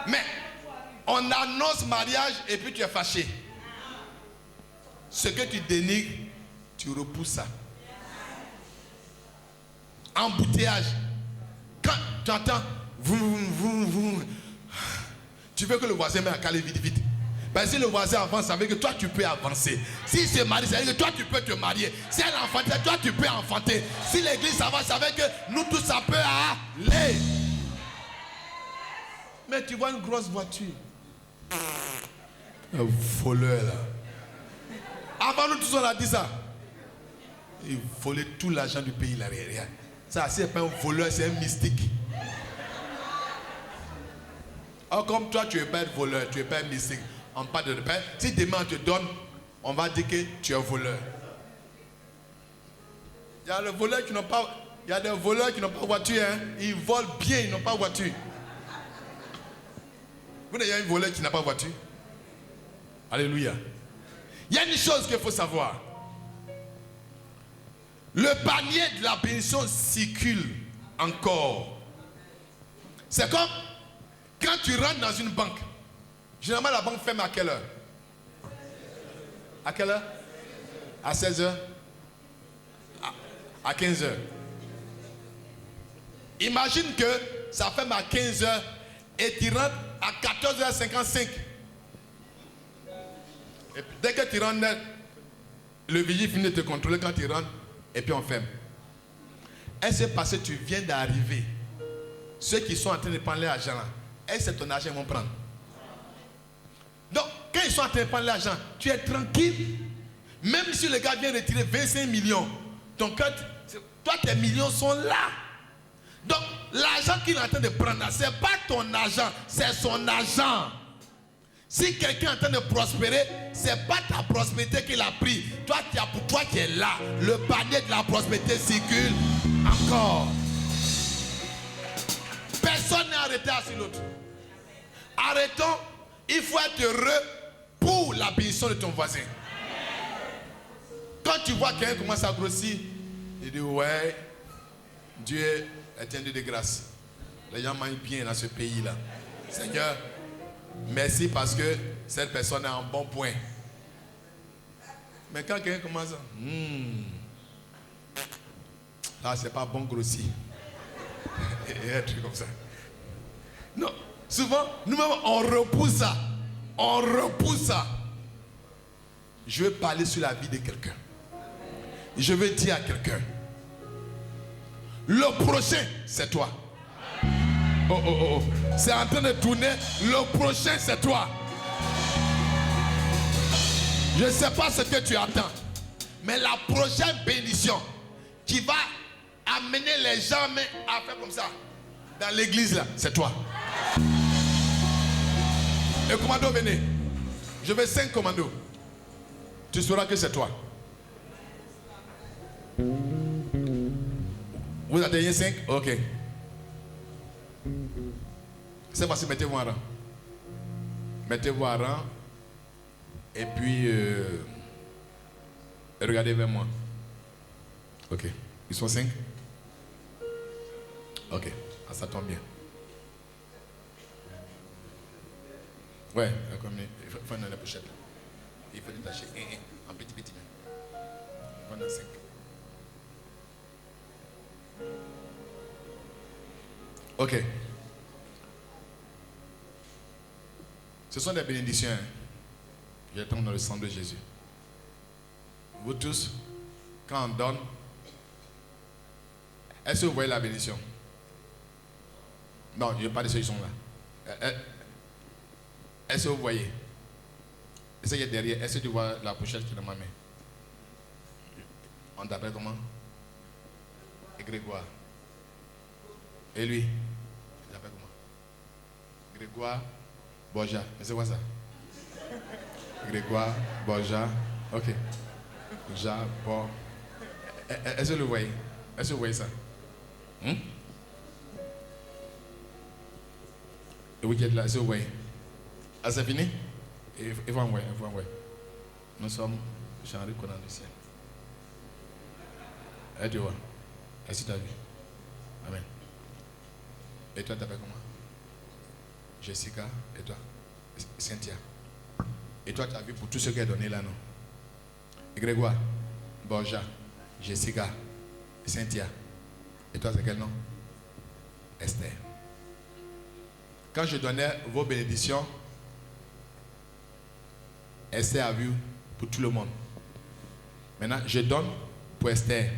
Mais on annonce mariage et puis tu es fâché. Ce que tu dénigres, tu repousses ça. Embouteillage. Quand tu entends, tu veux que le voisin mette à caler vite, vite. Ben, si le voisin avance, ça veut dire que toi tu peux avancer. S'il se marie, ça veut dire que toi tu peux te marier. Si elle enfante, toi tu peux enfanter. Si l'église avance, ça veut dire que nous tous ça peut aller. Mais tu vois une grosse voiture. Un voleur là. Avant nous tous on a dit ça. Il volait tout l'argent du pays là, rien. Ça c'est pas un voleur, c'est un mystique. Or comme toi tu es pas un voleur, tu es pas un mystique. On parle de paix. Si demain on te donne, on va dire que tu es un voleur. Il y a le voleur qui n'ont pas, il y a des voleurs qui n'ont pas voiture. Hein. Ils volent bien, ils n'ont pas voiture. Vous n'avez un voleur qui n'a pas voiture. Alléluia. Il y a une chose qu'il faut savoir. Le panier de la bénédiction circule encore. C'est comme quand tu rentres dans une banque. Généralement, la banque ferme à quelle heure? À quelle heure? À 16h? À 15h. Imagine que ça ferme à 15h et tu rentres à 14h55. Et puis, dès que tu rentres, le vigile finit de te contrôler quand tu rentres et puis on ferme. Est-ce parce que tu viens d'arriver? Ceux qui sont en train de prendre l'argent là, est-ce que ton argent vont prendre? Donc, quand ils sont en train de prendre l'argent, tu es tranquille. Même si le gars vient retirer 25 millions, ton cœur, toi, tes millions sont là. Donc, l'argent qu'il est en train de prendre, ce n'est pas ton argent, c'est son argent. Si quelqu'un est en train de prospérer, ce n'est pas ta prospérité qu'il a pris. Toi, tu as pour toi qui es là. Le panier de la prospérité circule encore. Personne n'est arrêté à l'autre. Arrêtons. Il faut être heureux pour la bénédiction de ton voisin. Quand tu vois quelqu'un commence à grossir, il dit ouais, Dieu est un Dieu de grâce. Les gens mangent bien dans ce pays-là. Seigneur, merci parce que cette personne est en bon point. Mais quand quelqu'un commence à là, c'est pas bon grossir. Et un truc comme ça. Non. Souvent, nous-mêmes, on repousse ça. On repousse ça. Je veux parler sur la vie de quelqu'un. Je veux dire à quelqu'un. Le prochain, c'est toi. Oh, oh, oh. C'est en train de tourner. Le prochain, c'est toi. Je ne sais pas ce que tu attends. Mais la prochaine bénédiction qui va amener les gens à faire comme ça dans l'église là, c'est toi. Et commando, venez. Je veux 5 commandos. Tu sauras que c'est toi. Vous atteignez 5? Ok. C'est facile, mettez-vous en rang. Mettez-vous en rang. Et puis, regardez vers moi. Ok. Ils sont 5? Ok. Ah, ça tombe bien. Ouais, comme il faut faire une pochette. Il faut détacher un petit même. Pendant 5. Ok. Ce sont des bénédictions. Je tombe dans le sang de Jésus. Vous tous, quand on donne, est-ce que vous voyez la bénédiction? Non, je ne veux pas de ceux qui sont là. Est-ce que vous voyez? Est-ce qu'il y a derrière? Est-ce que tu vois la pochette qui est dans ma main? On t'appelle comment? Grégoire. Et lui? Il t'appelle comment? Grégoire Borja. Mais c'est quoi ça? Grégoire Borja. Ok. Borja, bon. Est-ce que vous le voyez? Est-ce que vous voyez ça? Et vous qui êtes là, est-ce que vous voyez? Ah, c'est fini? Il faut envoyer, il faut envoyer. Nous sommes Jean-Henri Conan du ciel. Et tu vois? Est-ce que tu as vu? Amen. Et toi, tu t'appelles comment? Jessica. Et toi? Cynthia. Et toi, tu as vu pour tout ce qui est donné là, non? Grégoire, Borja, Jessica, Cynthia. Et toi, c'est quel nom? Esther. Quand je donnais vos bénédictions, Esther a vu pour tout le monde. Maintenant, je donne pour Esther.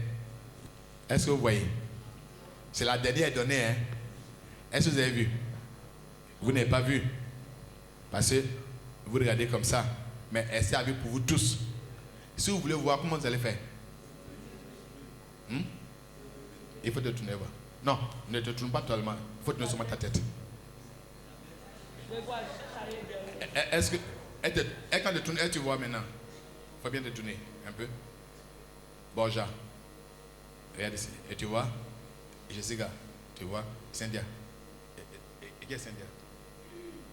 Est-ce que vous voyez? C'est la dernière donnée, hein? Est-ce que vous avez vu? Vous n'avez pas vu. Parce que vous regardez comme ça. Mais Esther a vu pour vous tous. Si vous voulez voir comment vous allez faire, il faut te tourner voir. Non, ne te tourne pas totalement. Il faut tourner seulement ta tête. Est-ce que quand tu tournes, tu vois maintenant? Il faut bien te tourner un peu. Borja. Regarde ici. Et tu vois? Jessica. Tu vois? Cynthia. Et qui est Cynthia?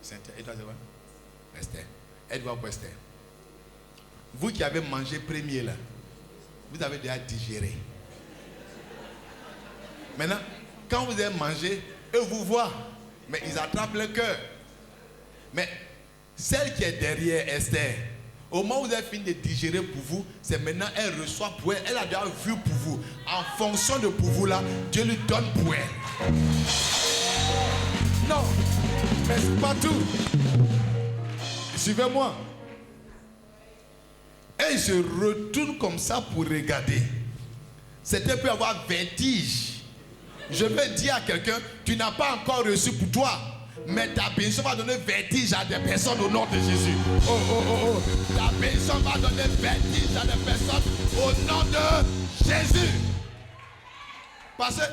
Cynthia. Et toi, tu vois? Esther. Elle doit pour Esther. Vous qui avez mangé premier là, vous avez déjà digéré. Maintenant, quand vous avez mangé, eux vous voient, mais ils attrapent le cœur. Mais celle qui est derrière Esther, au moment où vous avez fini de digérer pour vous, c'est maintenant elle reçoit pour elle. Elle a déjà vu pour vous. En fonction de pour vous là, Dieu lui donne pour elle. Non, mais c'est pas tout. Suivez-moi. Et il se retourne comme ça pour regarder. C'était pour avoir vertige. Je veux dire à quelqu'un, tu n'as pas encore reçu pour toi, mais ta bénédiction va donner vertige à des personnes au nom de Jésus. Oh. Ta bénédiction va donner vertige à des personnes au nom de Jésus. Parce que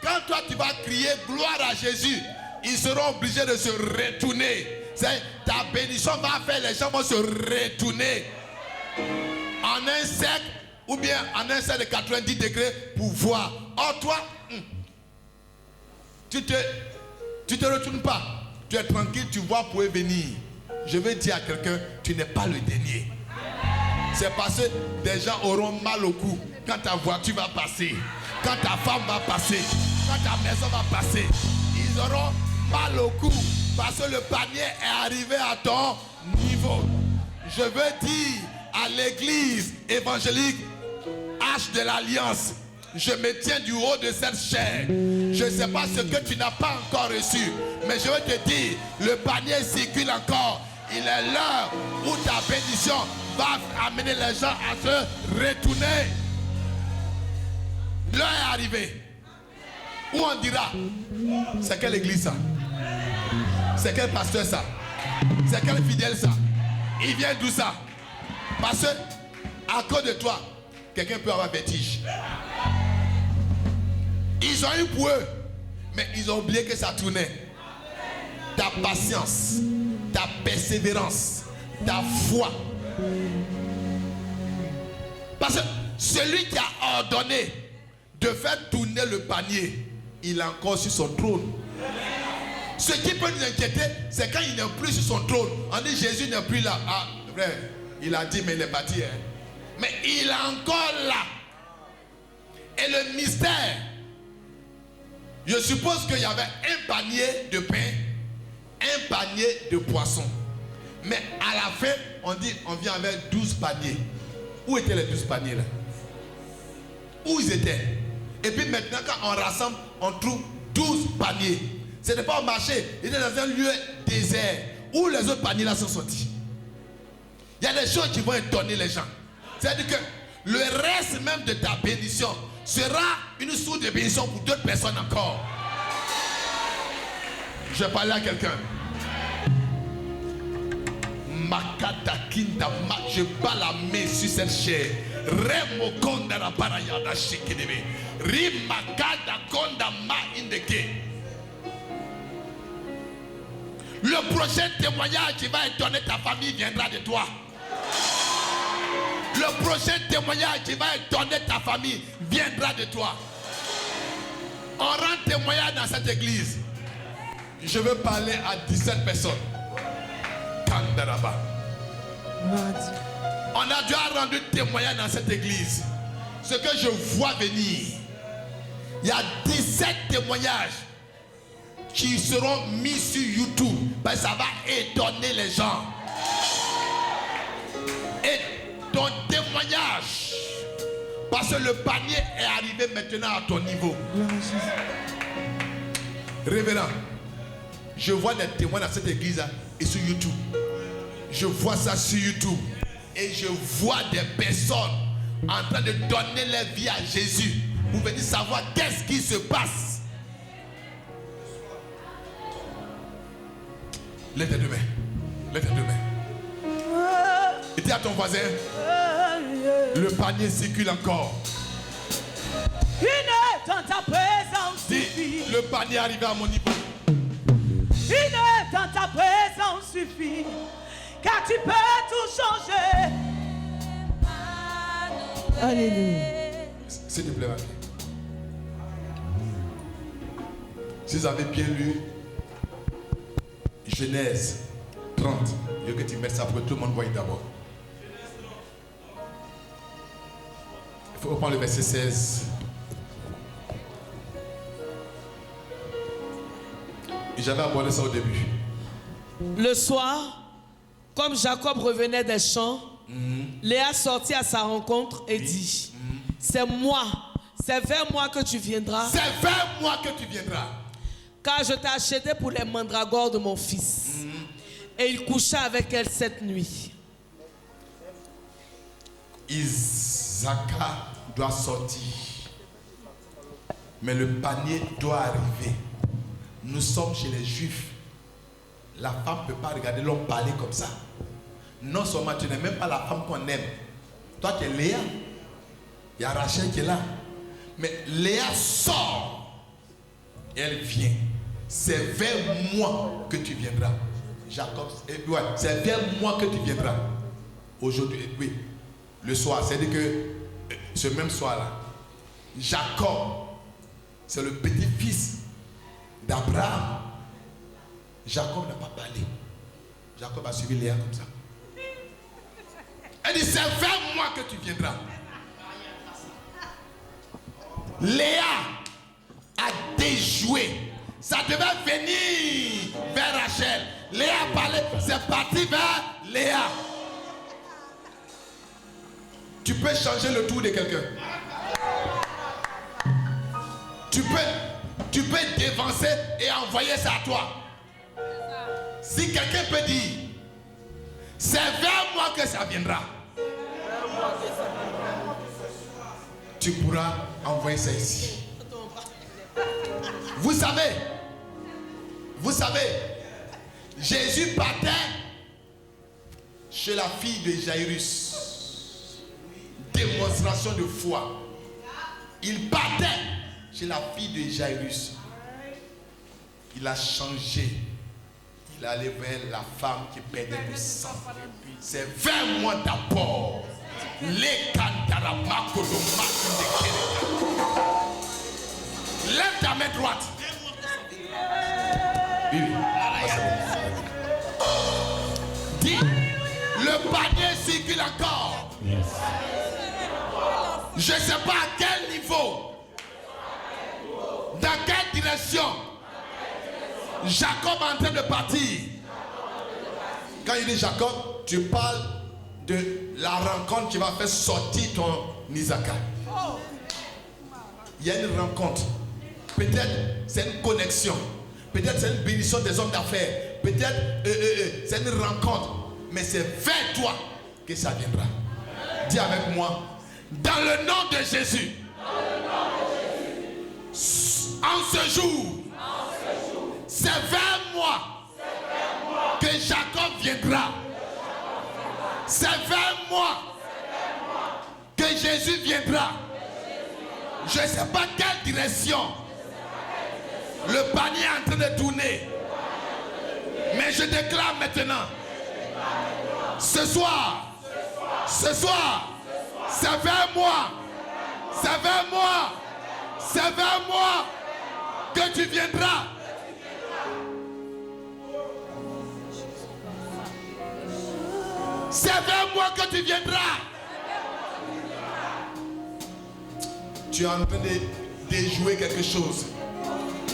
quand toi tu vas crier gloire à Jésus, ils seront obligés de se retourner. Ta bénédiction va faire les gens vont se retourner. En un cercle ou bien en un cercle de 90 degrés pour voir. Or toi, tu te retournes pas. Tu es tranquille, tu vois pour venir. Je veux dire à quelqu'un, tu n'es pas le dernier. C'est parce que des gens auront mal au cou quand ta voiture va passer, quand ta femme va passer, quand ta maison va passer. Ils auront mal au cou parce que le panier est arrivé à ton niveau. Je veux dire à l'église évangélique H de l'Alliance, je me tiens du haut de cette chair. Je ne sais pas ce que tu n'as pas encore reçu, mais je veux te dire, le panier circule encore. Il est l'heure où ta bénédiction va amener les gens à se retourner. L'heure est arrivée où on dira, c'est quelle église ça? C'est quel pasteur ça? C'est quel fidèle ça? Il vient d'où ça? Parce que à cause de toi, quelqu'un peut avoir vertige. Ils ont eu pour eux, mais ils ont oublié que ça tournait. Ta patience, ta persévérance, ta foi. Parce que celui qui a ordonné de faire tourner le panier, il est encore sur son trône. Ce qui peut nous inquiéter, c'est quand il n'est plus sur son trône. On dit Jésus n'est plus là. Ah, frère, il a dit, mais il est bâti. Hein. Mais il est encore là. Et le mystère, je suppose qu'il y avait un panier de pain, un panier de poisson. Mais à la fin, on dit, on vient avec 12 paniers. Où étaient les 12 paniers là? Où ils étaient? Et puis maintenant, quand on rassemble, on trouve 12 paniers. Ce n'est pas au marché, il était dans un lieu désert où les autres paniers là sont sortis. Il y a des choses qui vont étonner les gens. C'est-à-dire que le reste même de ta bénédiction sera une source de bénédiction pour d'autres personnes encore. Je vais parler à quelqu'un. Makata kinda ma, je bats la main sur cette chair. Remo konda la parayada shikedebe. Rimakada konda ma indeke. Le prochain témoignage qui va étonner ta famille viendra de toi. Le prochain témoignage qui va étonner ta famille viendra de toi. On rend témoignage dans cette église. Je veux parler à 17 personnes. Kandaraba. On a déjà rendu témoignage dans cette église. Ce que je vois venir, il y a 17 témoignages qui seront mis sur YouTube. Ben, ça va étonner les gens. Et ton témoignage, parce que le panier est arrivé maintenant à ton niveau. Révérend, je vois des témoins dans cette église et sur YouTube. Je vois ça sur YouTube. Et je vois des personnes en train de donner leur vie à Jésus. Vous venez savoir qu'est-ce qui se passe. Lève tes deux mains. Lève tes deux mains. Et dis à ton voisin, le panier circule encore. Il est dans ta présence. Dis, le panier est arrivé à mon niveau. Il est dans ta présence suffit. Car tu peux tout changer. Alléluia. S'il te plaît, ma fille. Si vous avez bien lu Genèse 30, il faut que tu mettes ça pour que tout le monde voie d'abord. Il faut reprendre le verset 16. Et j'avais abordé ça au début. Le soir, comme Jacob revenait des champs, Léa sortit à sa rencontre et dit, c'est moi, c'est vers moi que tu viendras. C'est vers moi que tu viendras. Car je t'ai acheté pour les mandragores de mon fils. Et il coucha avec elle cette nuit. Isaac doit sortir. Mais le panier doit arriver. Nous sommes chez les Juifs. La femme ne peut pas regarder l'homme parler comme ça. Non seulement tu n'es même pas la femme qu'on aime. Toi tu es Léa. Il y a Rachel qui est là. Mais Léa sort. Et elle vient. C'est vers moi que tu viendras. Jacob, ouais, c'est vers moi que tu viendras. Aujourd'hui, oui. Le soir, c'est-à-dire que ce même soir-là, Jacob, c'est le petit-fils d'Abraham. Jacob n'a pas parlé. Jacob a suivi Léa comme ça. Elle dit, c'est vers moi que tu viendras. Léa a déjoué. Ça devait venir vers Rachel. Léa parlait, c'est parti vers Léa. Tu peux changer le tour de quelqu'un. Tu peux dévancer et envoyer ça à toi. Si quelqu'un peut dire, c'est vers moi que ça viendra. Tu pourras envoyer ça ici. Vous savez, Jésus partait chez la fille de Jairus. Démonstration de foi. Il partait chez la fille de Jairus. Il a changé. Il allait vers la femme qui perdait le sang. C'est vers moi d'abord. Les lève ta main droite. Oui. Dis, le panier circule encore. Je ne sais pas à quel niveau, dans quelle direction Jacob est en train de partir. Quand il dit Jacob, tu parles de la rencontre qui va faire sortir ton Isaac. Il y a une rencontre. Peut-être c'est une connexion. Peut-être c'est une bénédiction des hommes d'affaires. Peut-être c'est une rencontre. Mais c'est vers toi que ça viendra. Dis avec moi. Dans le nom de Jésus. En ce jour. C'est vers viendra. C'est vers moi que Jésus viendra. Je ne sais pas quelle direction le panier est en train de tourner. Mais je déclare maintenant, ce soir, c'est vers moi, c'est vers moi, c'est vers moi que tu viendras. C'est vers moi que tu viendras. Tu es en train de déjouer quelque chose.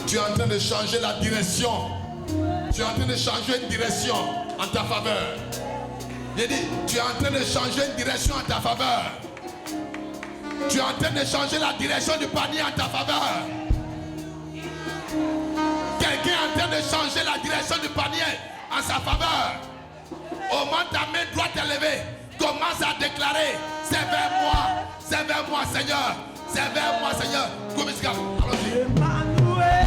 Tu es en train de changer la direction. Tu es en train de changer une direction en ta faveur. J'ai dit, tu es en train de changer une direction en ta faveur. Tu es en train de changer la direction du panier en ta faveur. Quelqu'un est en train de changer la direction du panier en sa faveur. Au moment ta main doit t'élever, commence à déclarer, c'est vers moi Seigneur, c'est vers moi Seigneur. Allons-y. Emmanuel,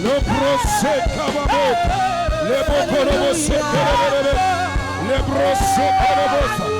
Le procès Kababot, le Bokorobo, le procès Kababot.